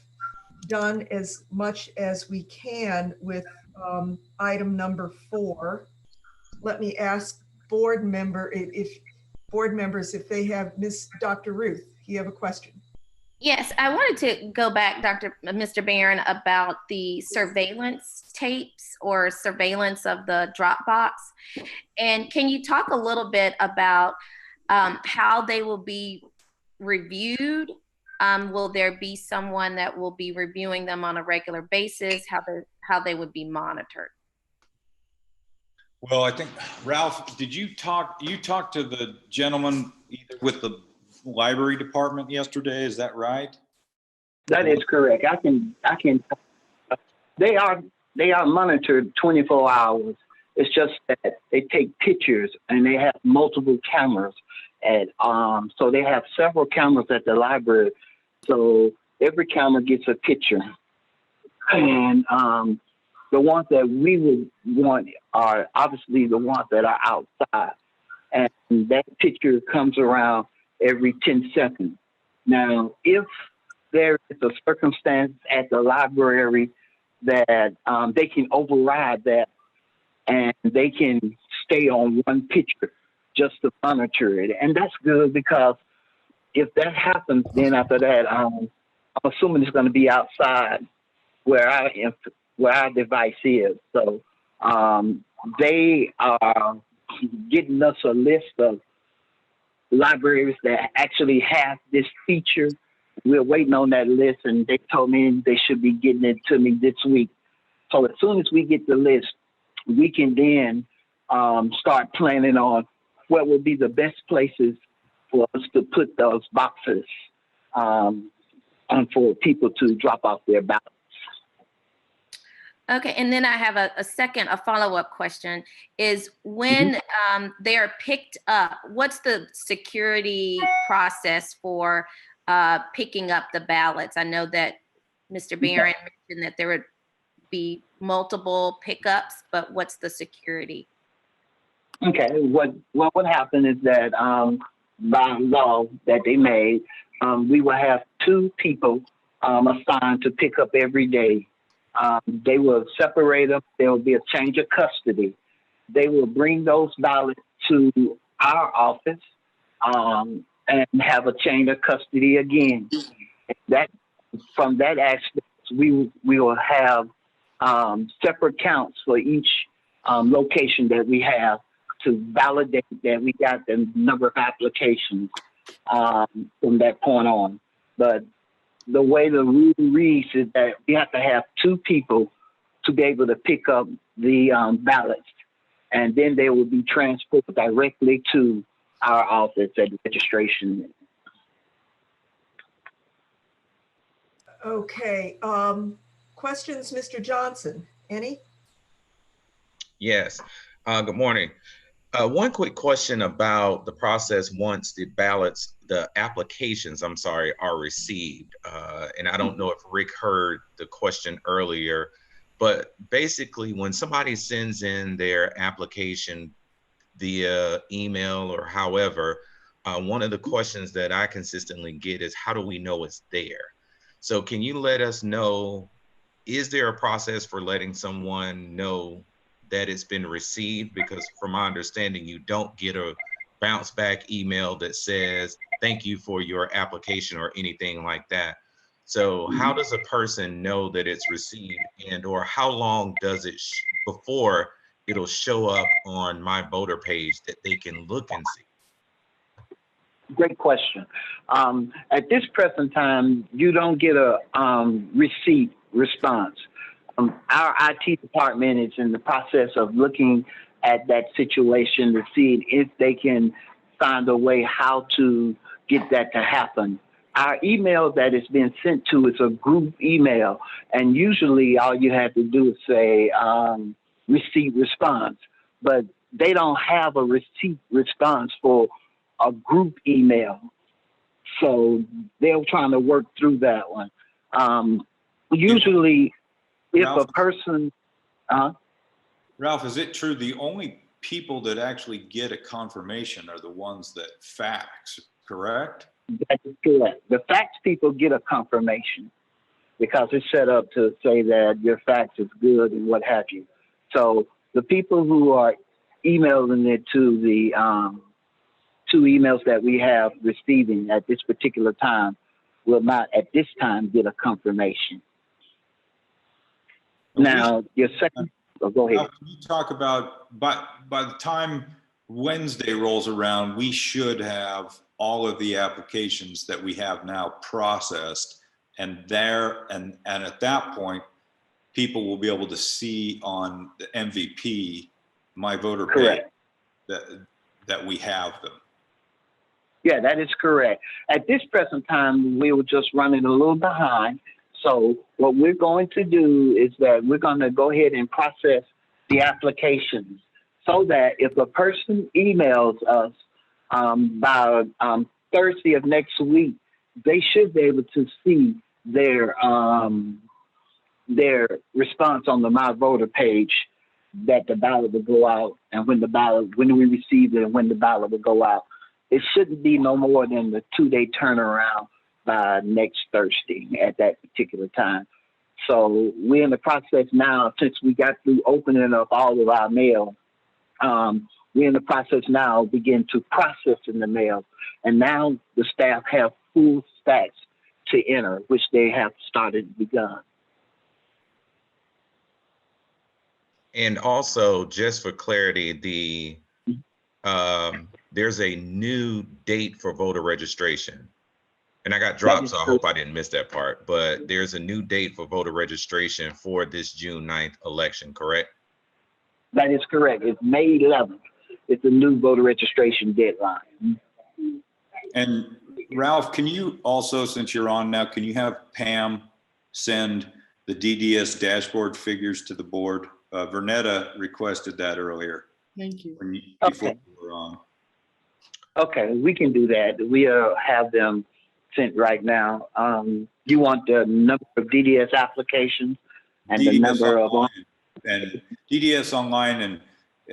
done as much as we can with item number 4. Let me ask board members if they have, Dr. Ruth, you have a question. Yes, I wanted to go back, Mr. Barron, about the surveillance tapes or surveillance of the Dropbox. And can you talk a little bit about how they will be reviewed? Will there be someone that will be reviewing them on a regular basis? How they would be monitored? Well, I think, Ralph, did you talk to the gentleman either with the library department yesterday? Is that right? That is correct. I can. They are monitored 24 hours. It's just that they take pictures and they have multiple cameras, and so they have several cameras at the library. So every camera gets a picture, and the ones that we would want are obviously the ones that are outside, and that picture comes around every 10 seconds. Now, if there is a circumstance at the library that they can override that and they can stay on one picture just to monitor it. And that's good, because if that happens, then after that, I'm assuming it's going to be outside where our device is. So they are getting us a list of libraries that actually have this feature. We're waiting on that list, and they told me they should be getting it to me this week. So as soon as we get the list, we can then start planning on what would be the best places for us to put those boxes for people to drop off their ballots. Okay, and then I have a follow-up question is when they're picked up, what's the security process for picking up the ballots? I know that Mr. Barron mentioned that there would be multiple pickups, but what's the security? Okay, what happened is that by law that they made, we will have 2 people assigned to pick up every day. They will separate them. There will be a change of custody. They will bring those ballots to our office and have a change of custody again. That from that aspect, we will have separate counts for each location that we have to validate that we got the number of applications from that point on. But the way the rule reads is that we have to have 2 people to be able to pick up the ballots, and then they will be transported directly to our office at registration. Okay. Questions, Mr. Johnson? Any? Yes. Good morning. One quick question about the process once the ballots, the applications, I'm sorry, are received. And I don't know if Rick heard the question earlier, but basically when somebody sends in their application via email or however, one of the questions that I consistently get is, how do we know it's there? So can you let us know, is there a process for letting someone know that it's been received? Because from my understanding, you don't get a bounce back email that says, thank you for your application or anything like that. So how does a person know that it's received, and or how long does it before it'll show up on my voter page that they can look and see? Great question. At this present time, you don't get a receipt response. Our IT department is in the process of looking at that situation to see if they can find a way how to get that to happen. Our email that is being sent to is a group email, and usually all you have to do is say receipt response, but they don't have a receipt response for a group email. So they're trying to work through that one. Usually if Ralph, a person, Ralph, is it true the only people that actually get a confirmation are the ones that fax, correct? That is correct. The fax people get a confirmation because it's set up to say that your fax is good and what have you. So the people who are emailing it to the 2 emails that we have receiving at this particular time will not at this time get a confirmation. Now, your second, go ahead. Can you talk about, by the time Wednesday rolls around, we should have all of the applications that we have now processed, and at that point, people will be able to see on the MVP, my voter page, that we have them. Yeah, that is correct. At this present time, we were just running a little behind. So what we're going to do is that we're going to go ahead and process the applications so that if a person emails us by Thursday of next week, they should be able to see their response on the My Voter page that the ballot will go out, and when we receive it and when the ballot will go out. It shouldn't be no more than the 2-day turnaround by next Thursday at that particular time. So we're in the process now, since we got through opening up all of our mail, we're in the process now begin to process in the mail. And now the staff have full stacks to enter, which they have begun. And also, just for clarity, there's a new date for voter registration. And I got dropped, so I hope I didn't miss that part. But there's a new date for voter registration for this June 9th election, correct? That is correct. It's May 11th. It's a new voter registration deadline. And Ralph, can you also, since you're on now, can you have Pam send the DDS dashboard figures to the board? Vernetta requested that earlier. Thank you. Before we were on. Okay, we can do that. We have them sent right now. You want the number of DDS applications and DDS the number online, and DDS online, and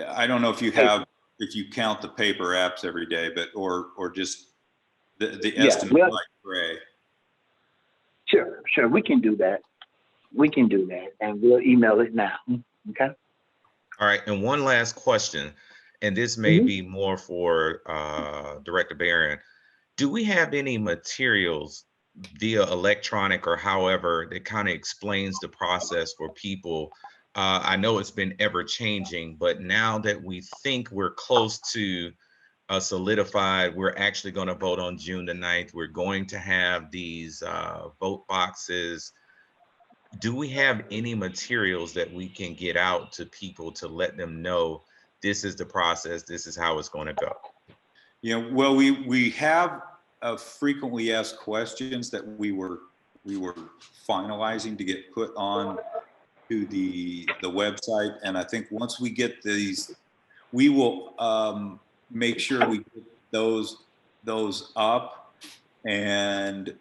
I don't know if you have, if you count the paper apps every day, but or just the estimate, like Gray. Sure. We can do that. And we'll email it now. Okay. All right. And one last question, and this may be more for Director Barron. Do we have any materials via electronic or however that kind of explains the process for people? I know it's been ever changing, but now that we think we're close to solidified, we're actually going to vote on June the 9th. We're going to have these vote boxes. Do we have any materials that we can get out to people to let them know this is the process, this is how it's going to go? Yeah, well, we have frequently asked questions that we were finalizing to get put on to the website, and I think once we get these, we will make sure we get those up, and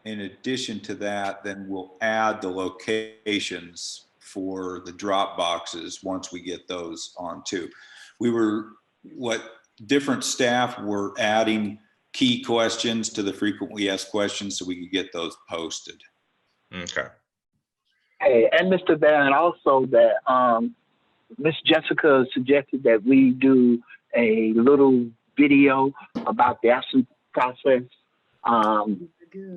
in addition to that, then we'll add the locations for the drop boxes once we get those on too. Different staff were adding key questions to the frequently asked questions so we could get those posted. Okay. Hey, and Mr. Barron, also that Miss Jessica suggested that we do a little video about the absentee process,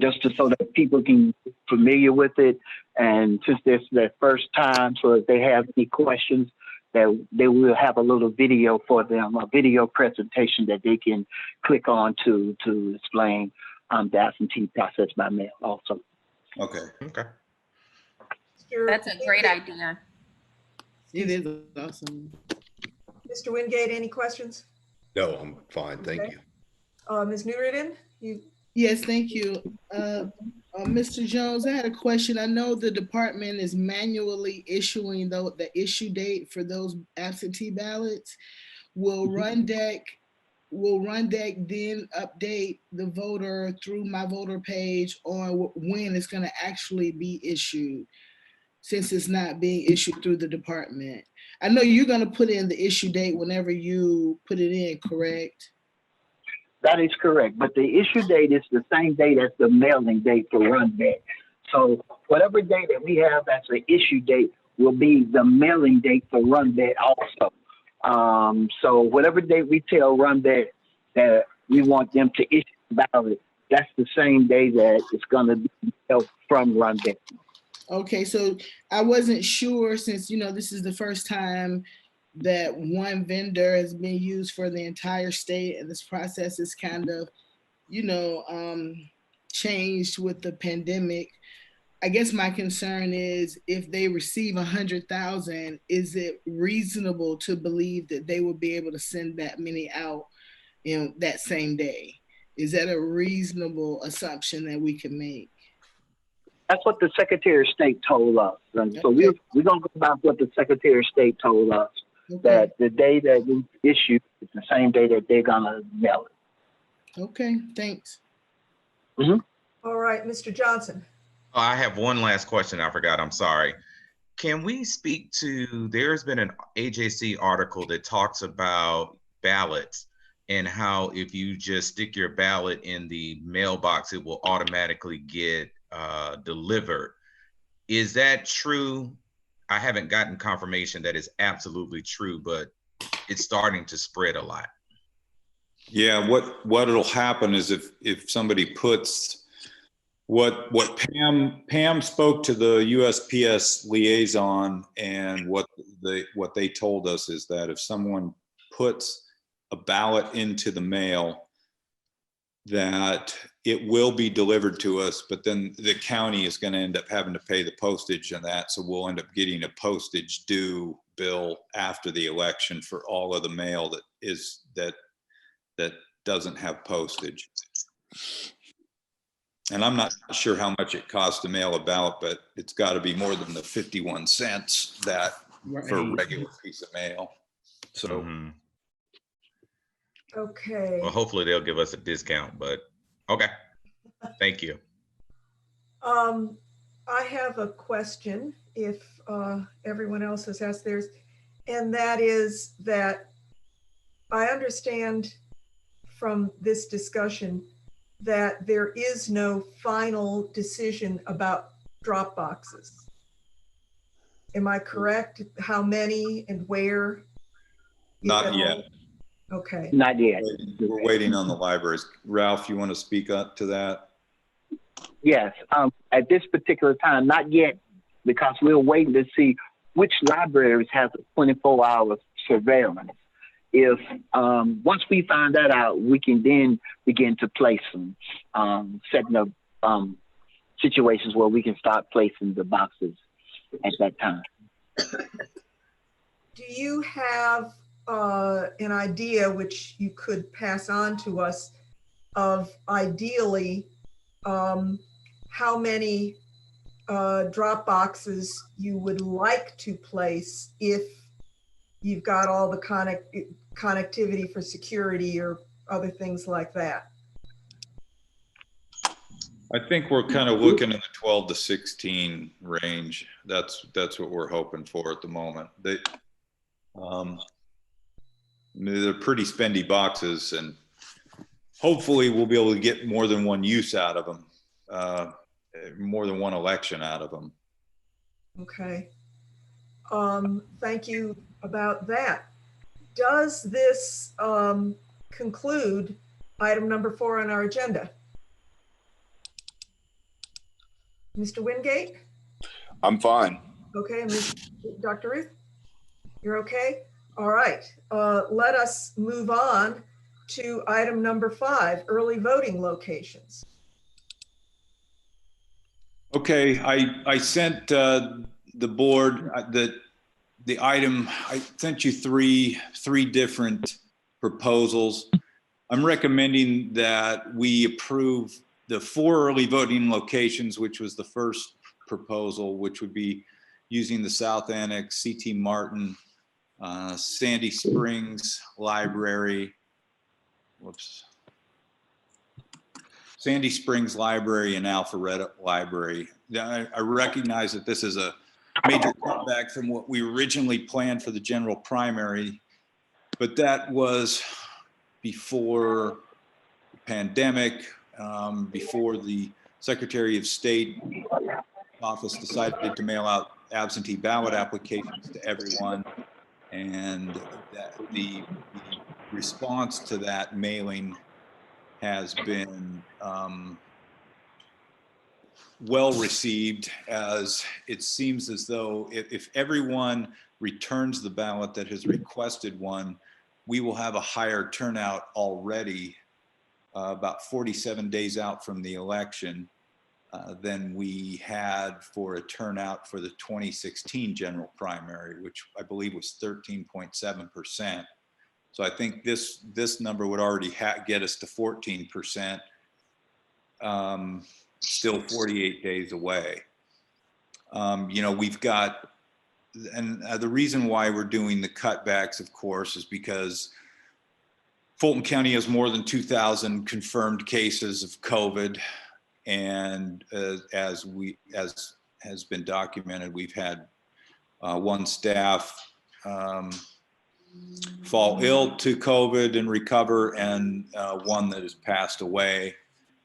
just so that people can get familiar with it. And since this is their first time, so if they have any questions, that they will have a little video for them, a video presentation that they can click on to explain the absentee process by mail also. Okay. That's a great idea. It is awesome. Mr. Wingate, any questions? No, I'm fine. Thank you. Ms. Newridden, Yes, thank you. Mr. Jones, I had a question. I know the department is manually issuing the issue date for those absentee ballots. Will Rundeck then update the voter through my voter page on when it's going to actually be issued, since it's not being issued through the department? I know you're going to put in the issue date whenever you put it in, correct? That is correct, but the issue date is the same date as the mailing date for Rundeck. So whatever date that we have as the issue date will be the mailing date for Rundeck also. So whatever date we tell Rundeck that we want them to issue the ballot, that's the same day that it's going to be mailed from Rundeck. Okay, so I wasn't sure, since this is the first time that one vendor has been used for the entire state, and this process is kind of, changed with the pandemic. I guess my concern is, if they receive 100,000, is it reasonable to believe that they will be able to send that many out, that same day? Is that a reasonable assumption that we can make? That's what the Secretary of State told us. And so we're going to go about what the Secretary of State told us. Okay. That the day that we issue is the same day that they're gonna mail it. Okay, thanks. All right, Mr. Johnson. Oh, I have one last question. I forgot. I'm sorry. Can we speak to? There's been an AJC article that talks about ballots and how if you just stick your ballot in the mailbox, it will automatically get delivered. Is that true? I haven't gotten confirmation that is absolutely true, but it's starting to spread a lot. Yeah, what'll happen is if somebody puts what Pam spoke to the USPS liaison, and what they told us is that if someone puts a ballot into the mail, that it will be delivered to us, but then the county is going to end up having to pay the postage on that. So we'll end up getting a postage due bill after the election for all of the mail that doesn't have postage. And I'm not sure how much it costs to mail a ballot, but it's got to be more than the 51 cents that for a regular piece of mail. So. Okay. Well, hopefully they'll give us a discount, but okay. Thank you. I have a question, if everyone else has asked theirs, and that is that I understand from this discussion that there is no final decision about drop boxes. Am I correct? How many and where? Not yet. Okay. Not yet. We're waiting on the libraries. Ralph, you want to speak up to that? Yes. At this particular time, not yet, because we're waiting to see which libraries have 24-hour surveillance. If once we find that out, we can then begin to place them, setting up situations where we can start placing the boxes at that time. Do you have an idea, which you could pass on to us, of ideally how many drop boxes you would like to place if you've got all the connectivity for security or other things like that? I think we're kind of looking in the 12 to 16 range. That's what we're hoping for at the moment. They're pretty spendy boxes, and hopefully we'll be able to get more than one use out of them, more than one election out of them. Okay. Thank you about that. Does this conclude item number 4 on our agenda? Mr. Wingate? I'm fine. Okay, Dr. Ruth? You're okay? All right. Let us move on to item number 5, early voting locations. Okay, I sent the board the item. I sent you three different proposals. I'm recommending that we approve the 4 early voting locations, which was the first proposal, which would be using the South Annex, C.T. Martin, Sandy Springs Library, Sandy Springs Library and Alpharetta Library. I recognize that this is a major cutback from what we originally planned for the general primary, but that was before the pandemic, before the Secretary of State office decided to mail out absentee ballot applications to everyone. And that the response to that mailing has been well received, as it seems as though if everyone returns the ballot that has requested one, we will have a higher turnout already about 47 days out from the election than we had for a turnout for the 2016 general primary, which I believe was 13.7%. So I think this number would already get us to 14%, still 48 days away. You know, we've got, and the reason why we're doing the cutbacks, of course, is because Fulton County has more than 2,000 confirmed cases of COVID. And as has been documented, we've had one staff fall ill to COVID and recover, and one that has passed away.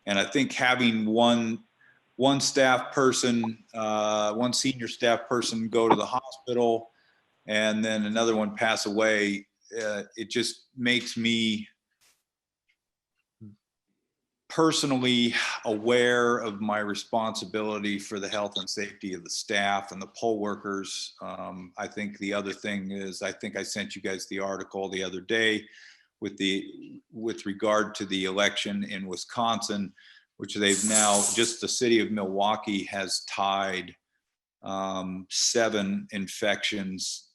And I think having one staff person, one senior staff person go to the hospital and then another one pass away, it just makes me personally aware of my responsibility for the health and safety of the staff and the poll workers. I think the other thing is, I think I sent you guys the article the other day with regard to the election in Wisconsin, which they've now, just the city of Milwaukee has tied 7 infections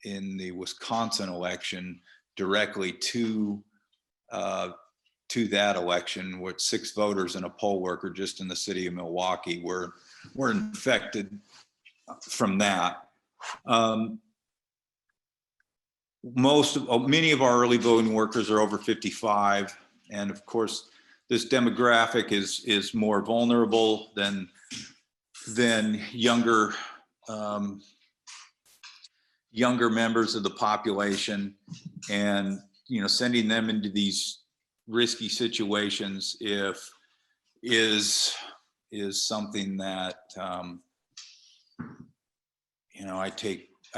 in the Wisconsin election directly to that election, with 6 voters and a poll worker just in the city of Milwaukee were infected from that. Many of our early voting workers are over 55, and of course, this demographic is more vulnerable than younger members of the population, and sending them into these risky situations if is something that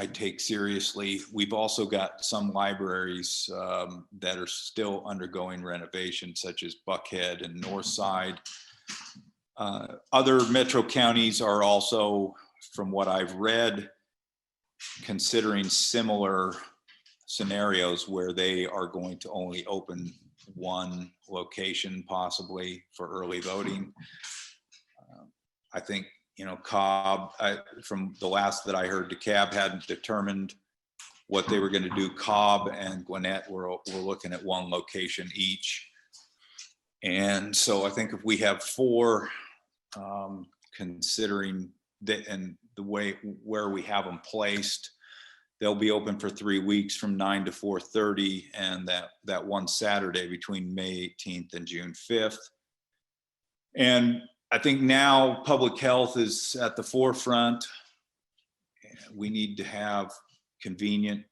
I take seriously. We've also got some libraries that are still undergoing renovation, such as Buckhead and Northside. Other metro counties are also, from what I've read, considering similar scenarios where they are going to only open one location possibly for early voting. I think, Cobb, from the last that I heard, DeKalb hadn't determined what they were going to do. Cobb and Gwinnett were looking at one location each. And so I think if we have 4, considering that and the way where we have them placed, they'll be open for 3 weeks from 9 to 4:30, and that one Saturday between May 18th and June 5th. And I think now public health is at the forefront. We need to have convenient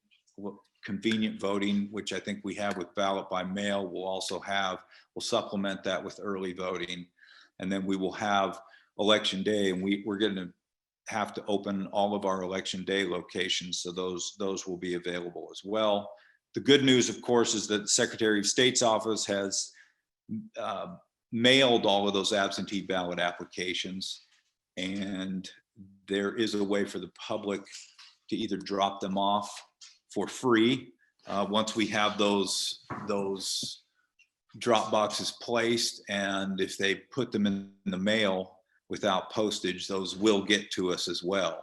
voting, which I think we have with ballot by mail. We'll supplement that with early voting. And then we will have election day, and we're going to have to open all of our election day locations. So those will be available as well. The good news, of course, is that the Secretary of State's office has mailed all of those absentee ballot applications, and there is a way for the public to either drop them off for free once we have those drop boxes placed, and if they put them in the mail without postage, those will get to us as well.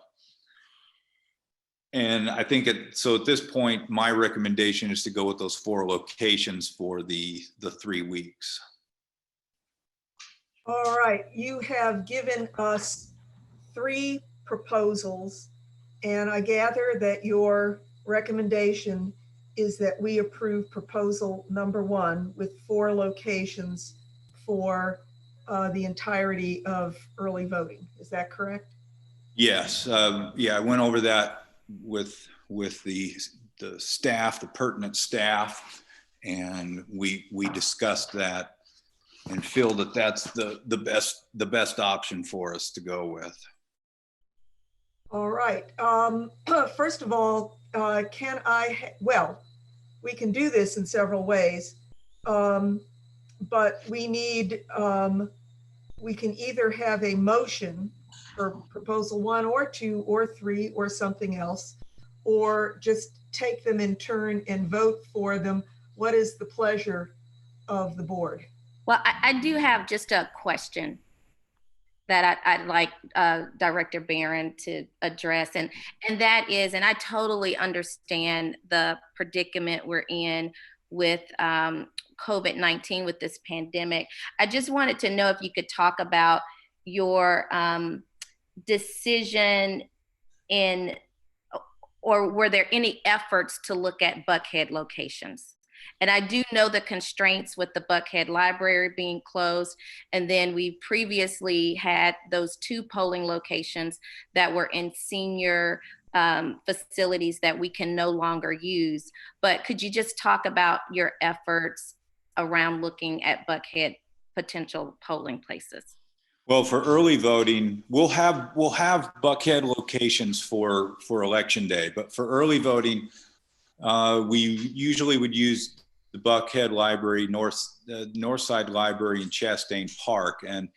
And I think so at this point, my recommendation is to go with those 4 locations for the 3 weeks. All right, you have given us 3 proposals, and I gather that your recommendation is that we approve proposal number 1 with 4 locations for the entirety of early voting. Is that correct? Yes. Yeah, I went over that with the staff, the pertinent staff, and we discussed that and feel that that's the best option for us to go with. All right. First of all, we can do this in several ways, but we can either have a motion for proposal 1 or 2 or 3 or something else, or just take them in turn and vote for them. What is the pleasure of the board? Well, I do have just a question that I'd like Director Barron to address. And that is, and I totally understand the predicament we're in with COVID-19, with this pandemic. I just wanted to know if you could talk about your decision or were there any efforts to look at Buckhead locations? And I do know the constraints with the Buckhead Library being closed. And then we previously had those 2 polling locations that were in senior facilities that we can no longer use. But could you just talk about your efforts around looking at Buckhead potential polling places? Well, for early voting, we'll have Buckhead locations for election day, but for early voting, we usually would use the Buckhead Library, Northside Library, and Chastain Park. And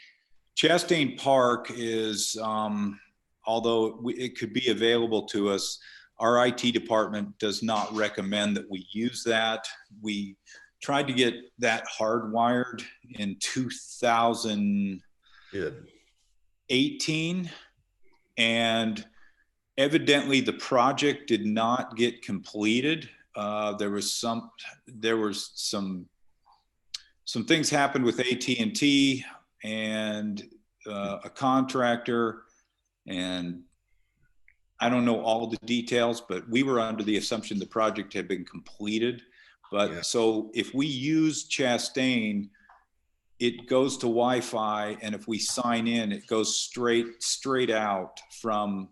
Chastain Park is, although it could be available to us, our IT department does not recommend that we use that. We tried to get that hardwired in 2018, and evidently the project did not get completed. There was some things happened with AT&T and a contractor, and I don't know all the details, but we were under the assumption the project had been completed. But yeah. So if we use Chastain, it goes to Wi-Fi, and if we sign in, it goes straight out from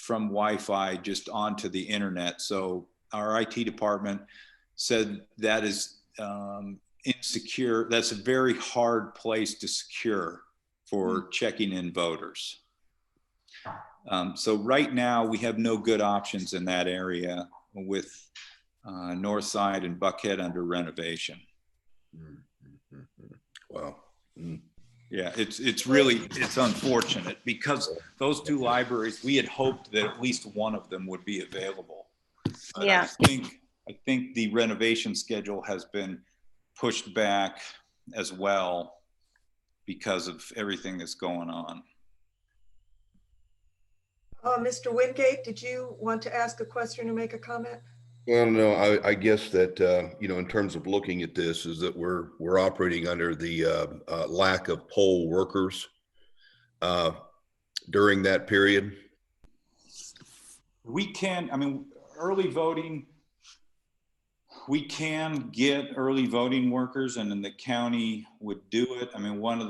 Wi-Fi just onto the internet. So our IT department said that is insecure. That's a very hard place to secure for checking in voters. So right now we have no good options in that area with Northside and Buckhead under renovation. Wow. Yeah, it's really, it's unfortunate because those two libraries, we had hoped that at least one of them would be available. But Yeah. I think the renovation schedule has been pushed back as well because of everything that's going on. Mr. Wingate, did you want to ask a question or make a comment? Well, no, I guess that, you know, in terms of looking at this is that we're operating under the lack of poll workers during that period. We can, I mean, early voting, we can get early voting workers, and then the county would do it. I mean, one of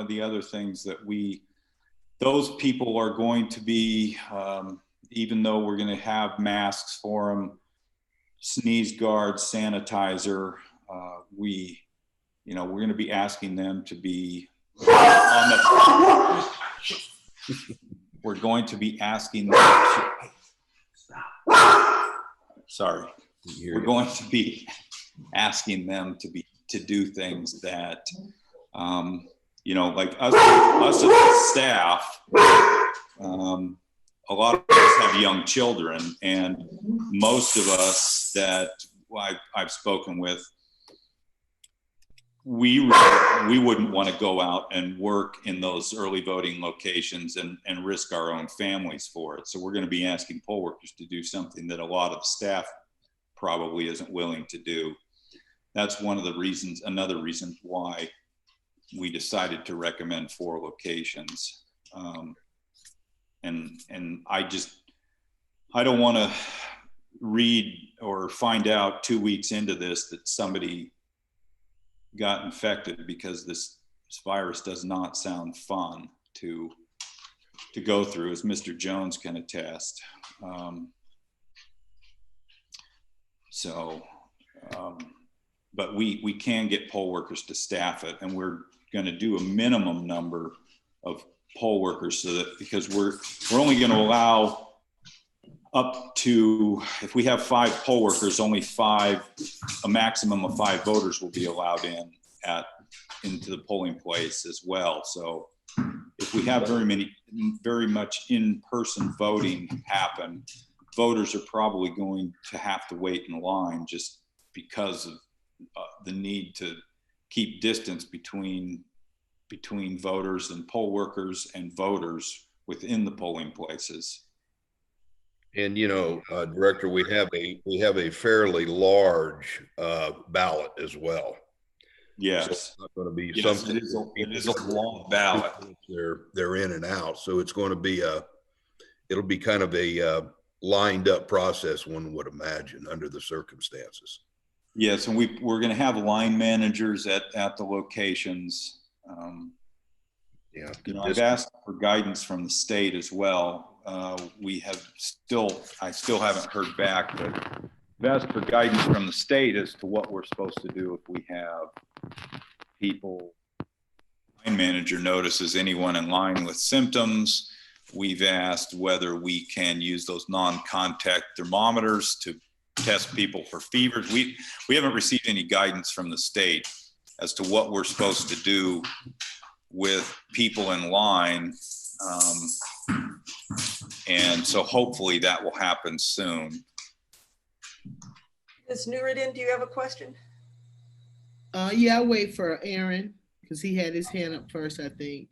the other things that those people are going to be, even though we're going to have masks for them, sneeze guards, sanitizer, we're going to be asking them to be we're going to be asking them we're going to be asking them to do things that, like us as a staff, a lot of us have young children, and most of us that I've spoken with, we wouldn't want to go out and work in those early voting locations and risk our own families for it. So we're going to be asking poll workers to do something that a lot of the staff probably isn't willing to do. That's one of the reasons, another reason why we decided to recommend 4 locations. And I don't want to read or find out 2 weeks into this that somebody got infected, because this virus does not sound fun to go through, as Mr. Jones can attest. But we can get poll workers to staff it, and we're going to do a minimum number of poll workers, so that, because we're only going to allow up to, if we have 5 poll workers, only a maximum of 5 voters will be allowed into the polling place as well. So if we have very much in-person voting happen, voters are probably going to have to wait in line just because of the need to keep distance between voters and poll workers and voters within the polling places. And Director, we have a fairly large ballot as well. Yes, so it's not going to be something. It is a long ballot. They're in and out, so it's going to be it'll be kind of a lined up process, one would imagine, under the circumstances. Yes, and we're going to have line managers at the locations. I've asked for guidance from the state as well. I still haven't heard back, but I've asked for guidance from the state as to what we're supposed to do if we have people. Line manager notices anyone in line with symptoms. We've asked whether we can use those non-contact thermometers to test people for fevers. We haven't received any guidance from the state as to what we're supposed to do with people in line. And so hopefully that will happen soon. Ms. Nuruddin, do you have a question? Yeah, I'll wait for Aaron because he had his hand up first, I think.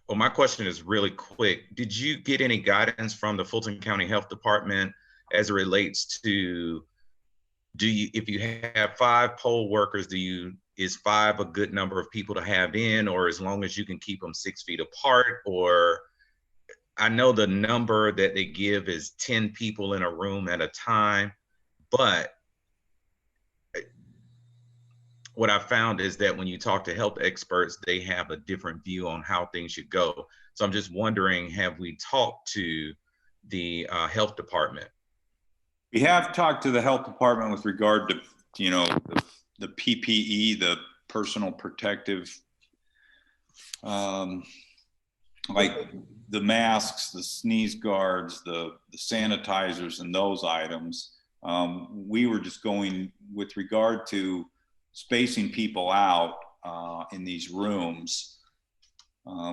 Well, my question is really quick. Did you get any guidance from the Fulton County Health Department as it relates to, if you have 5 poll workers, is 5 a good number of people to have in, or as long as you can keep them 6 feet apart? Or I know the number that they give is 10 people in a room at a time, but what I found is that when you talk to health experts, they have a different view on how things should go. So I'm just wondering, have we talked to the health department? We have talked to the health department with regard you know, the PPE, the personal protective, like the masks, the sneeze guards, the sanitizers and those items. We were just going with regard to spacing people out in these rooms.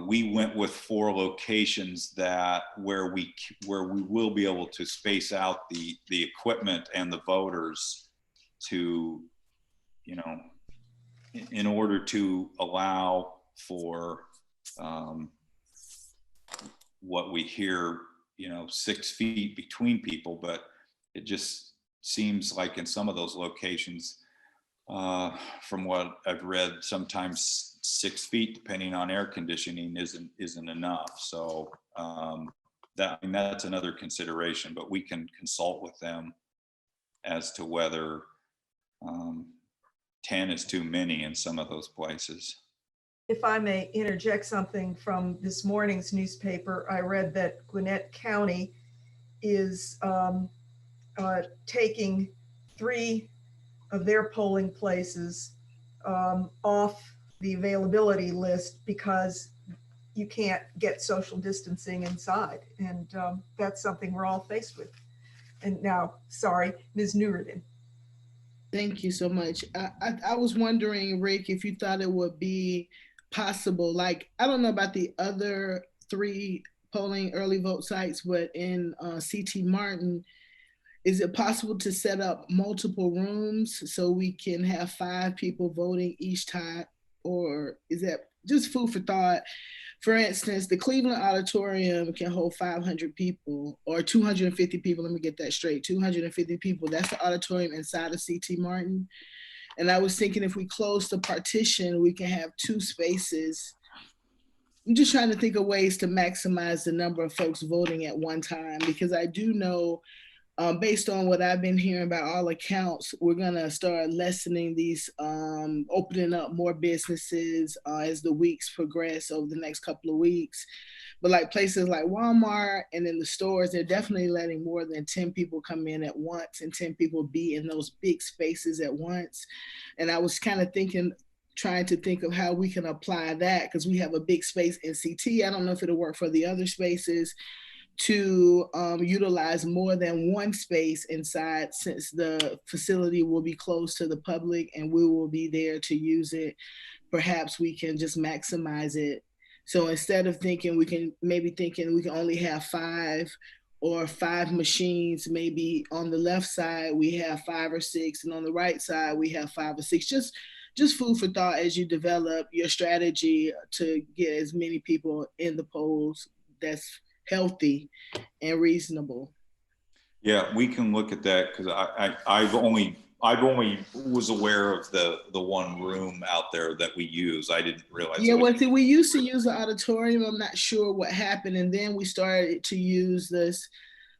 We went with 4 locations where we will be able to space out the equipment and the voters to, you know, in order to allow for what we hear, you know, 6 feet between people, but it just seems like in some of those locations, from what I've read, sometimes 6 feet, depending on air conditioning, isn't enough. So that's another consideration, but we can consult with them as to whether 10 is too many in some of those places. If I may interject something from this morning's newspaper, I read that Gwinnett County is taking 3 of their polling places off the availability list because you can't get social distancing inside. And that's something we're all faced with. And now, sorry, Ms. Newridan. Thank you so much. I was wondering, Rick, if you thought it would be possible, like, I don't know about the other 3 polling early vote sites, but in CT Martin, is it possible to set up multiple rooms so we can have 5 people voting each time? Or is that just food for thought? For instance, the Cleveland Auditorium can hold 500 people or 250 people. Let me get that straight. 250 people. That's the auditorium inside of CT Martin. And I was thinking if we close the partition, we can have 2 spaces. I'm just trying to think of ways to maximize the number of folks voting at one time, because I do know, based on what I've been hearing about all accounts, we're gonna start lessening these, opening up more businesses as the weeks progress over the next couple of weeks. But like places like Walmart and in the stores, they're definitely letting more than 10 people come in at once and 10 people be in those big spaces at once. And I was kind of trying to think of how we can apply that, because we have a big space in CT. I don't know if it'll work for the other spaces, to utilize more than one space inside, since the facility will be closed to the public and we will be there to use it. Perhaps we can just maximize it. So instead of thinking we can only have 5 or 5 machines, maybe on the left side we have 5 or 6, and on the right side we have 5 or 6. Just food for thought as you develop your strategy to get as many people in the polls that's healthy and reasonable. Yeah, we can look at that, because I've only was aware of the one room out there that we use. I didn't realize. Yeah, well, see, we used to use the auditorium. I'm not sure what happened, and then we started to use this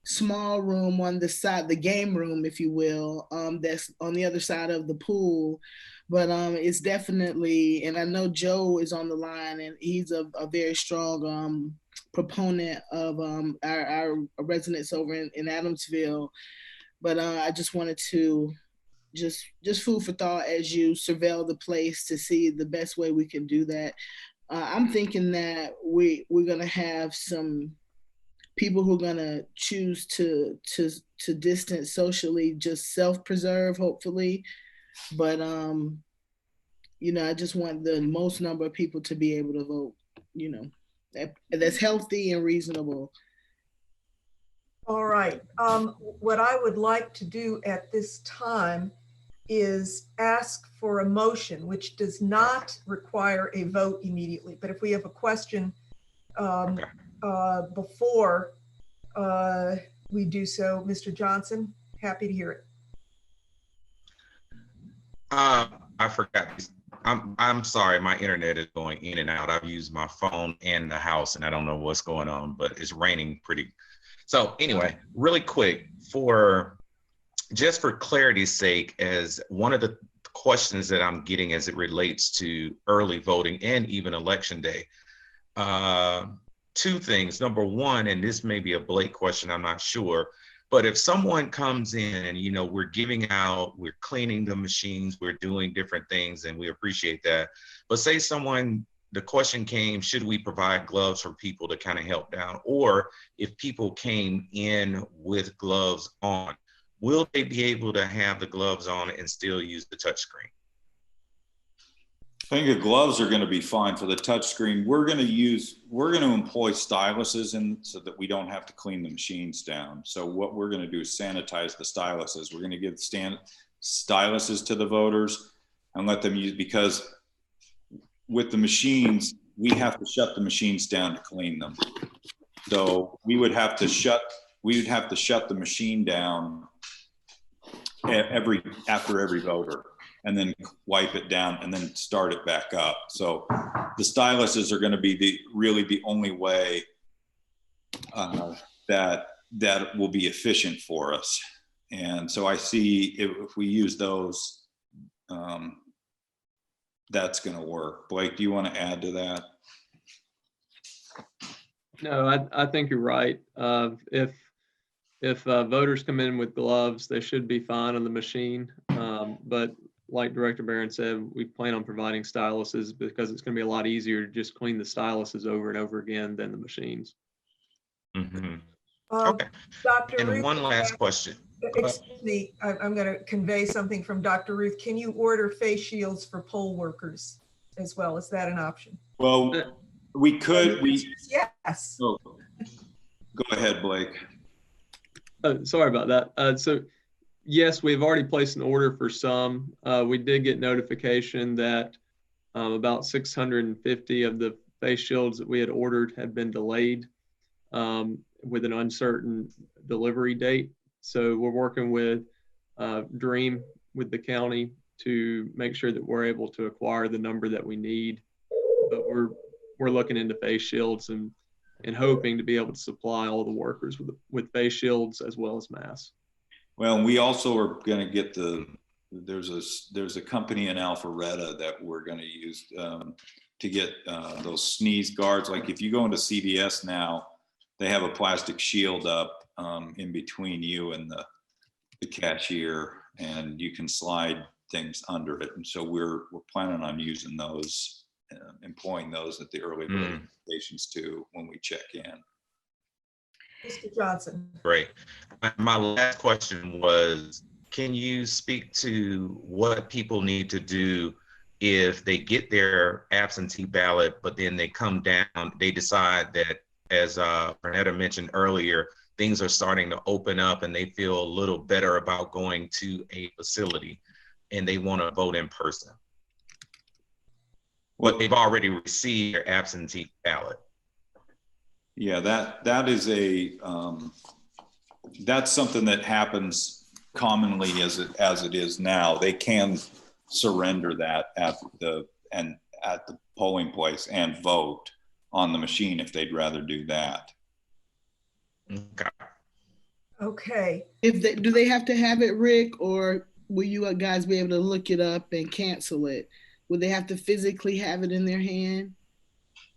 small room on the side, the game room, if you will, that's on the other side of the pool. But it's definitely, and I know Joe is on the line, and he's a very strong proponent of our residents over in Adamsville. But I just wanted to just food for thought as you surveil the place to see the best way we can do that. I'm thinking that we're gonna have some people who are gonna choose to distance socially, just self-preserve, hopefully. But you know, I just want the most number of people to be able to vote, you know, that's healthy and reasonable. All right. What I would like to do at this time is ask for a motion, which does not require a vote immediately. But if we have a question before we do so, Mr. Johnson, happy to hear it. I forgot. I'm sorry, my internet is going in and out. I've used my phone and the house, and I don't know what's going on, but it's raining pretty. So anyway, really quick, just for clarity's sake, as one of the questions that I'm getting as it relates to early voting and even election day, 2 things. Number one, and this may be a Blake question, I'm not sure, But if someone comes in and, you know, we're giving out, we're cleaning the machines, we're doing different things, and we appreciate that. But say someone, the question came, should we provide gloves for people to kind of help down? Or if people came in with gloves on, will they be able to have the gloves on and still use the touchscreen? I think the gloves are going to be fine for the touchscreen. We're going to employ styluses so that we don't have to clean the machines down. So what we're going to do is sanitize the styluses. We're going to give styluses to the voters and let them use, because with the machines, we have to shut the machines down to clean them. So we would have to shut the machine down after every voter, and then wipe it down and then start it back up. So the styluses are going to be really the only way that will be efficient for us. And so I see if we use those, that's going to work. Blake, do you want to add to that? No, I think you're right. If voters come in with gloves, they should be fine on the machine. But like Director Barron said, we plan on providing styluses because it's going to be a lot easier to just clean the styluses over and over again than the machines. Mm-hmm. Okay. Dr. And Ruth, one last question. Excuse me, I'm going to convey something from Dr. Ruth. Can you order face shields for poll workers as well? Is that an option? Well, we could. Yes. Oh, go ahead, Blake. Sorry about that. So yes, we've already placed an order for some. We did get notification that about 650 of the face shields that we had ordered had been delayed with an uncertain delivery date. So we're working with Dream with the county to make sure that we're able to acquire the number that we need. But we're looking into face shields and hoping to be able to supply all the workers with face shields as well as masks. Well, we also are going to get there's a company in Alpharetta that we're going to use to get those sneeze guards. Like if you go into CVS now, they have a plastic shield up in between you and the cashier, and you can slide things under it. And so we're planning on using those, employing those at the early voting stations too when we check in. Mr. Johnson. Great. My last question was, can you speak to what people need to do if they get their absentee ballot, but then they come down, they decide that, as Bernetta mentioned earlier, things are starting to open up and they feel a little better about going to a facility and they want to vote in person, but they've already received their absentee ballot? Yeah, that is that's something that happens commonly as it is now. They can surrender that at the polling place and vote on the machine if they'd rather do that. Okay. Do they have to have it, Rick, or will you guys be able to look it up and cancel it? Will they have to physically have it in their hand?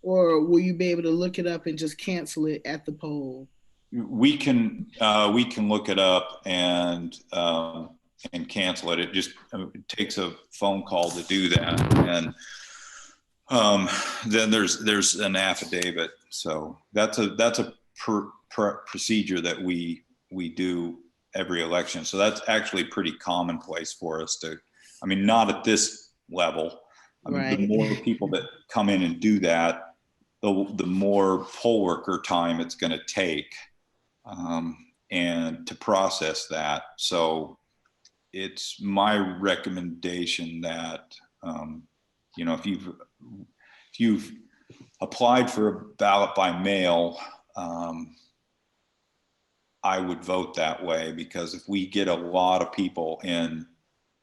Or will you be able to look it up and just cancel it at the poll? We can look it up and cancel it. It takes a phone call to do that, and then there's an affidavit. So that's a procedure that we do every election. So that's actually pretty commonplace for us to. I mean, not at this level. I mean, right. The more people that come in and do that, the more poll worker time it's going to take and to process that. So it's my recommendation that, if you've applied for a ballot by mail, I would vote that way, because if we get a lot of people in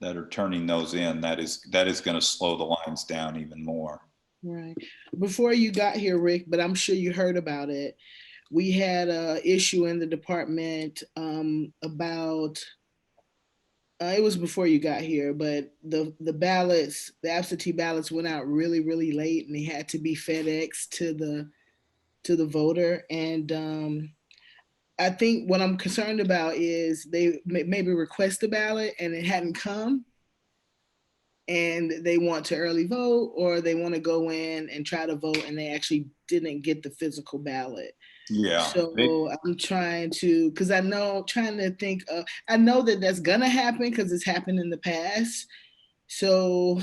that are turning those in, that is going to slow the lines down even more. Right. Before you got here, Rick, but I'm sure you heard about it, we had an issue in the department about, it was before you got here, but the ballots, the absentee ballots went out really, really late, and they had to be FedExed to the voter. And I think what I'm concerned about is they maybe request a ballot and it hadn't come, and they want to early vote, or they want to go in and try to vote and they actually didn't get the physical ballot. Yeah. So I'm trying to, because I know that that's gonna happen because it's happened in the past. So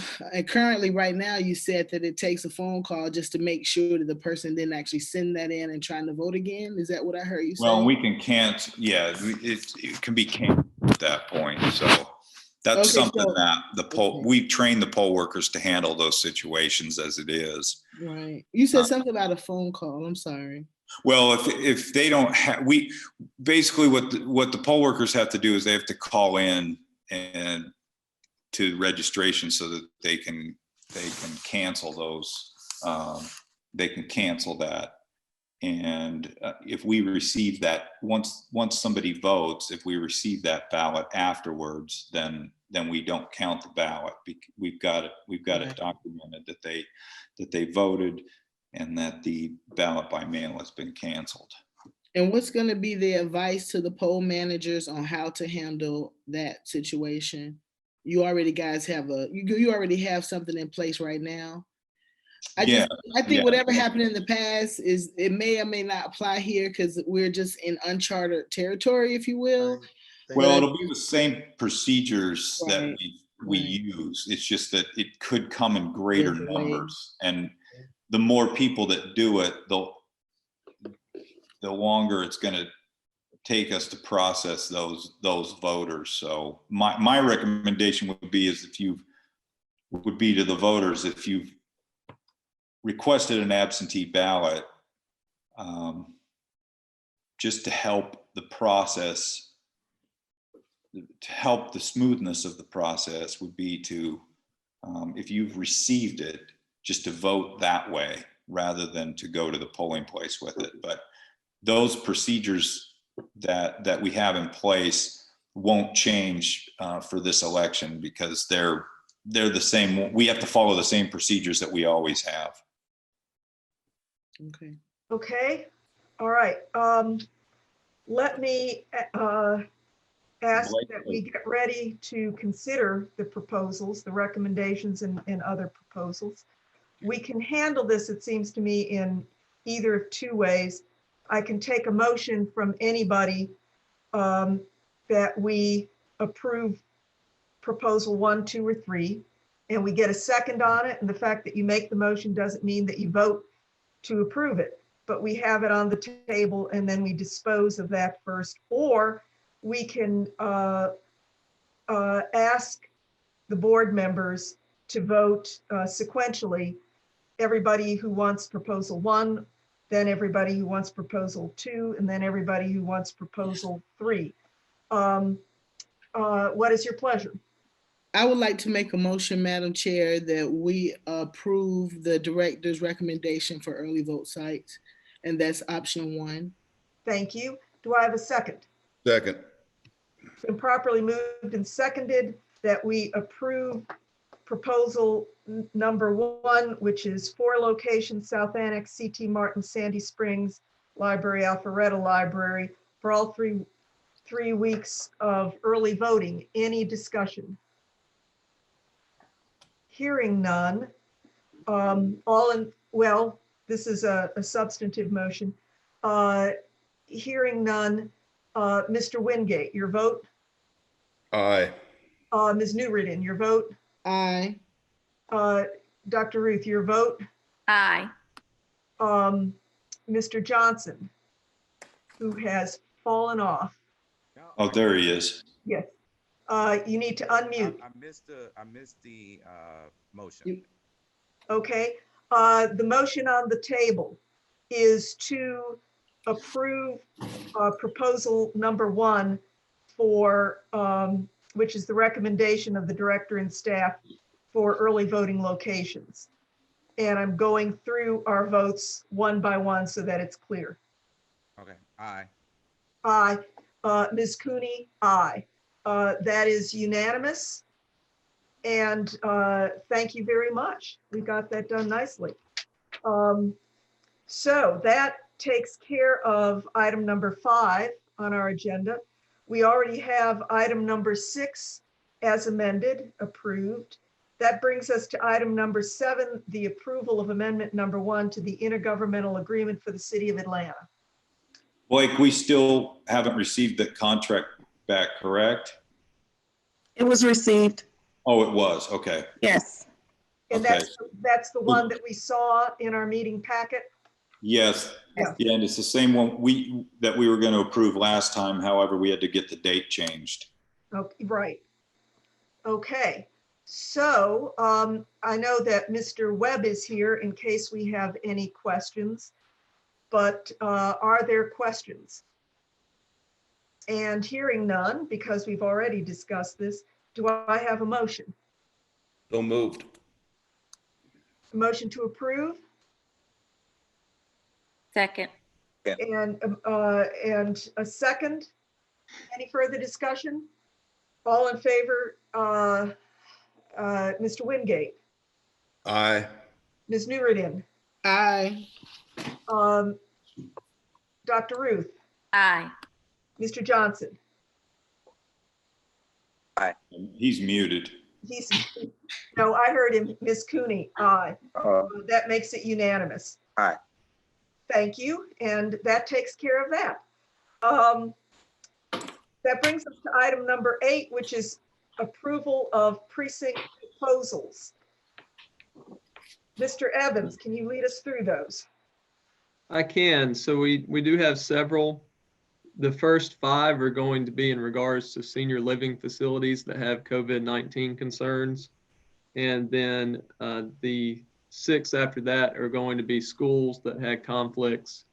currently right now you said that it takes a phone call just to make sure that the person didn't actually send that in and trying to vote again. Is that what I heard you say? Well, we can cancel, yeah, it can be canceled at that point. So that's something that we train the poll workers to handle those situations as it is. Right. You said something about a phone call. I'm sorry. Well, if they don't have, basically what the poll workers have to do is they have to call in and to registration so that they can cancel those. They can cancel that. And if we receive that, once somebody votes, if we receive that ballot afterwards, then we don't count the ballot. We've got it documented that they voted and that the ballot by mail has been canceled. And what's going to be the advice to the poll managers on how to handle that situation? You already guys have you already have something in place right now. I think whatever happened in the past it may or may not apply here because we're just in uncharted territory, if you will. Well, it'll be the same procedures that we use. It's just that it could come in greater numbers, and the more people that do it, the longer it's going to take us to process those voters. So my recommendation would be to the voters, if you've requested an absentee ballot, just to help the process, to help the smoothness of the process, would be to, if you've received it, just to vote that way rather than to go to the polling place with it. But those procedures that we have in place won't change for this election because they're the same. We have to follow the same procedures that we always have. Okay. All right. Let me ask that we get ready to consider the proposals, the recommendations and other proposals. We can handle this, it seems to me, in either of two ways. I can take a motion from anybody that we approve proposal 1, 2, or 3, and we get a second on it. And the fact that you make the motion doesn't mean that you vote to approve it, but we have it on the table and then we dispose of that first. Or we can ask the board members to vote sequentially. Everybody who wants proposal 1, then everybody who wants proposal 2, and then everybody who wants proposal 3. What is your pleasure? I would like to make a motion, Madam Chair, that we approve the director's recommendation for early vote sites, and that's option 1. Thank you. Do I have a second? Second. It's been properly moved and seconded that we approve proposal number 1, which is 4 locations: South Annex, CT Martin, Sandy Springs Library, Alpharetta Library, for all three weeks of early voting. Any discussion? Hearing none. This is a substantive motion. Hearing none. Mr. Wingate, your vote? Aye. Ms. Newridden, your vote? Aye. Dr. Ruth, your vote? Aye. Mr. Johnson, who has fallen off. Oh, there he is. Yes. You need to unmute. I missed the motion. Okay. The motion on the table is to approve proposal number 1 for which is the recommendation of the director and staff for early voting locations. And I'm going through our votes one by one so that it's clear. Okay. Aye. Aye. Ms. Cooney, aye. That is unanimous. And thank you very much. We got that done nicely. So that takes care of item number 5 on our agenda. We already have item number 6 as amended, approved. That brings us to item number 7, the approval of amendment number 1 to the intergovernmental agreement for the city of Atlanta. Blake, we still haven't received the contract back, correct? It was received. Oh, it was, okay. Yes. And Okay. that's the one that we saw in our meeting packet? Yes, Yeah. yeah, and it's the same one that we were going to approve last time. However, we had to get the date changed. Okay, right. Okay, so I know that Mr. Webb is here in case we have any questions, but are there questions? And hearing none, because we've already discussed this, do I have a motion? So moved. A motion to approve? Second. And a second? Any further discussion? All in favor, Mr. Wingate, Aye. Ms. Newridin, Aye. Dr. Ruth, Aye. Mr. Johnson. He's muted. No, I heard him, Ms. Cooney, aye. That makes it unanimous. Aye. Thank you, and that takes care of that. That brings us to item number 8, which is approval of precinct proposals. Mr. Evans, can you lead us through those? I can. So we do have several. The first 5 are going to be in regards to senior living facilities that have COVID-19 concerns. And then the 6 after that are going to be schools that had conflicts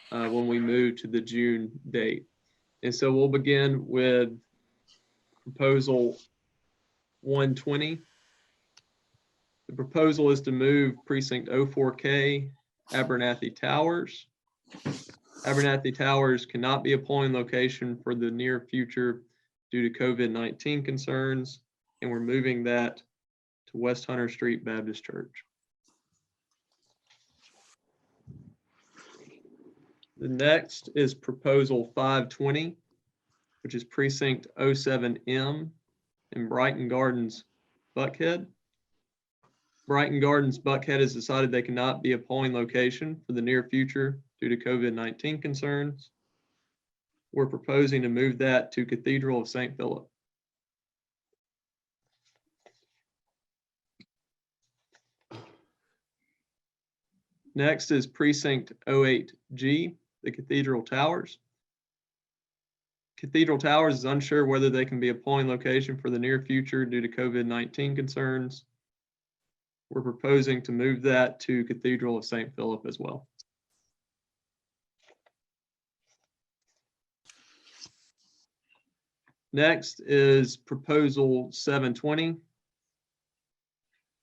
when we move to the June date. And so we'll begin with proposal 120. The proposal is to move precinct 04K, Abernathy Towers. Abernathy Towers cannot be a polling location for the near future due to COVID-19 concerns, and we're moving that to West Hunter Street Baptist Church. The next is proposal 520, which is precinct 07M in Brighton Gardens, Buckhead. Brighton Gardens, Buckhead has decided they cannot be a polling location for the near future due to COVID-19 concerns. We're proposing to move that to Cathedral of St. Philip. Next is precinct 08G, the Cathedral Towers. Cathedral Towers is unsure whether they can be a polling location for the near future due to COVID-19 concerns. We're proposing to move that to Cathedral of St. Philip as well. Next is proposal 720,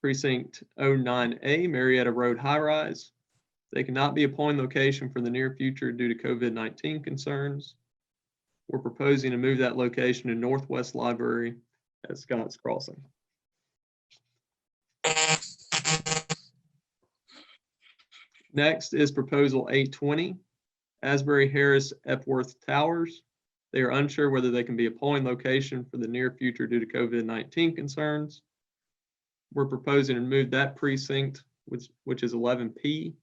precinct 09A, Marietta Road High Rise. They cannot be a polling location for the near future due to COVID-19 concerns. We're proposing to move that location to Northwest Library at Scott's Crossing. Next is proposal 820, Asbury Harris Epworth Towers. They are unsure whether they can be a polling location for the near future due to COVID-19 concerns. We're proposing to move that precinct, which is 11P,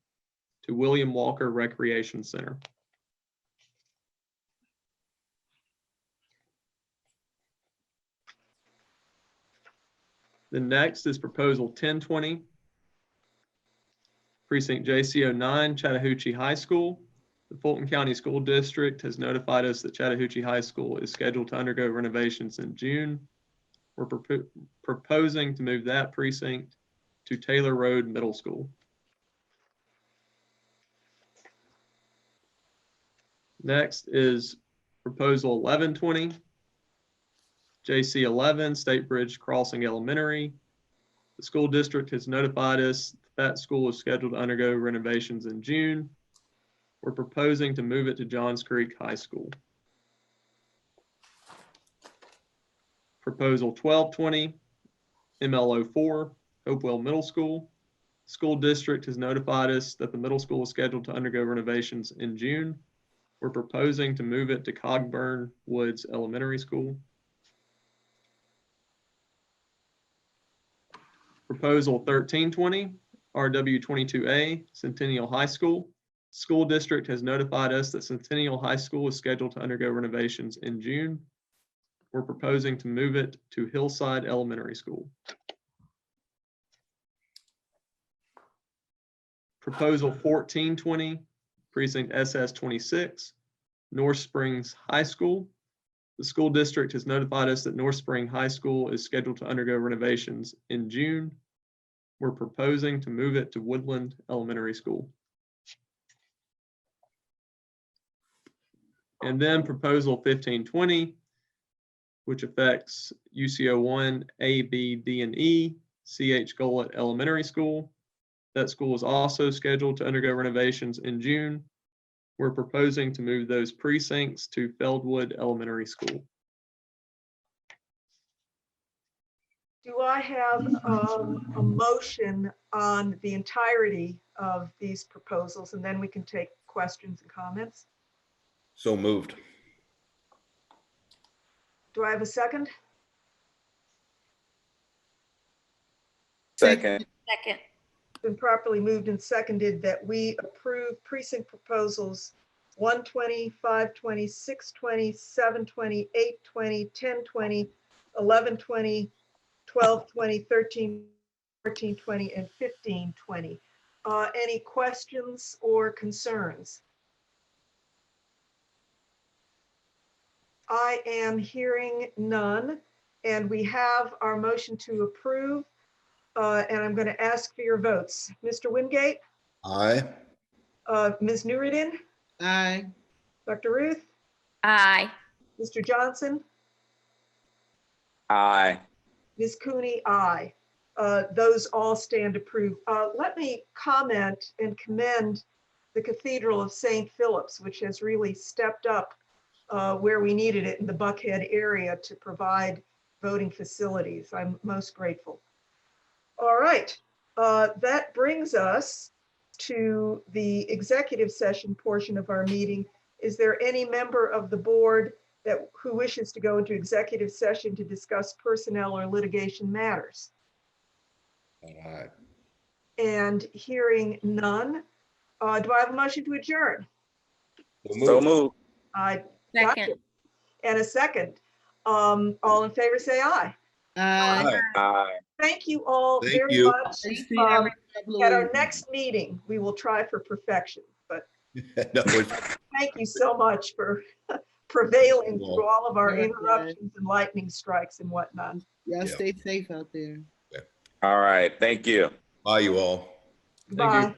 to William Walker Recreation Center. The next is proposal 1020, precinct JC09, Chattahoochee High School. The Fulton County School District has notified us that Chattahoochee High School is scheduled to undergo renovations in June. We're proposing to move that precinct to Taylor Road Middle School. Next is proposal 1120, JC11, State Bridge Crossing Elementary. The school district has notified us that school is scheduled to undergo renovations in June. We're proposing to move it to Johns Creek High School. Proposal 1220, ML04, Hopewell Middle School. School district has notified us that the middle school is scheduled to undergo renovations in June. We're proposing to move it to Cogburn Woods Elementary School. Proposal 1320, RW22A, Centennial High School. School district has notified us that Centennial High School is scheduled to undergo renovations in June. We're proposing to move it to Hillside Elementary School. Proposal 1420, Precinct SS26, North Springs High School. The school district has notified us that North Spring High School is scheduled to undergo renovations in June. We're proposing to move it to Woodland Elementary School. And then proposal 1520, which affects UCO 1, A, B, D, and E, CH Gollett Elementary School. That school is also scheduled to undergo renovations in June. We're proposing to move those precincts to Feldwood Elementary School. Do I have a motion on the entirety of these proposals, and then we can take questions and comments? So moved. Do I have a second? Second. Second. Been properly moved and seconded that we approve precinct proposals 120, 520, 620, 720, 820, 1020, 1120, 1220, 13, 1420, and 1520. Any questions or concerns? I am hearing none, and we have our motion to approve, and I'm going to ask for your votes. Mr. Wingate? Aye. Ms. Nuruddin? Aye. Dr. Ruth? Aye. Mr. Johnson? Aye. Ms. Cooney? Aye. Those all stand approved. Let me comment and commend the Cathedral of St. Philip's, which has really stepped up where we needed it in the Buckhead area to provide voting facilities. I'm most grateful. All right, that brings us to the executive session portion of our meeting. Is there any member of the board who wishes to go into executive session to discuss personnel or litigation matters? All right. And hearing none, do I have a motion to adjourn? So moved. I got Second. you. And a second. All in favor, say aye. Aye. Aye. Thank you all Thank very you. much. See you every couple of At our weeks. next meeting, we will try for perfection, but No, it's- thank you so much for prevailing through all of our Okay. interruptions and lightning strikes and whatnot. Y'all Yeah. stay safe out there. All right. Thank you. Bye, you all. Thank you. Bye.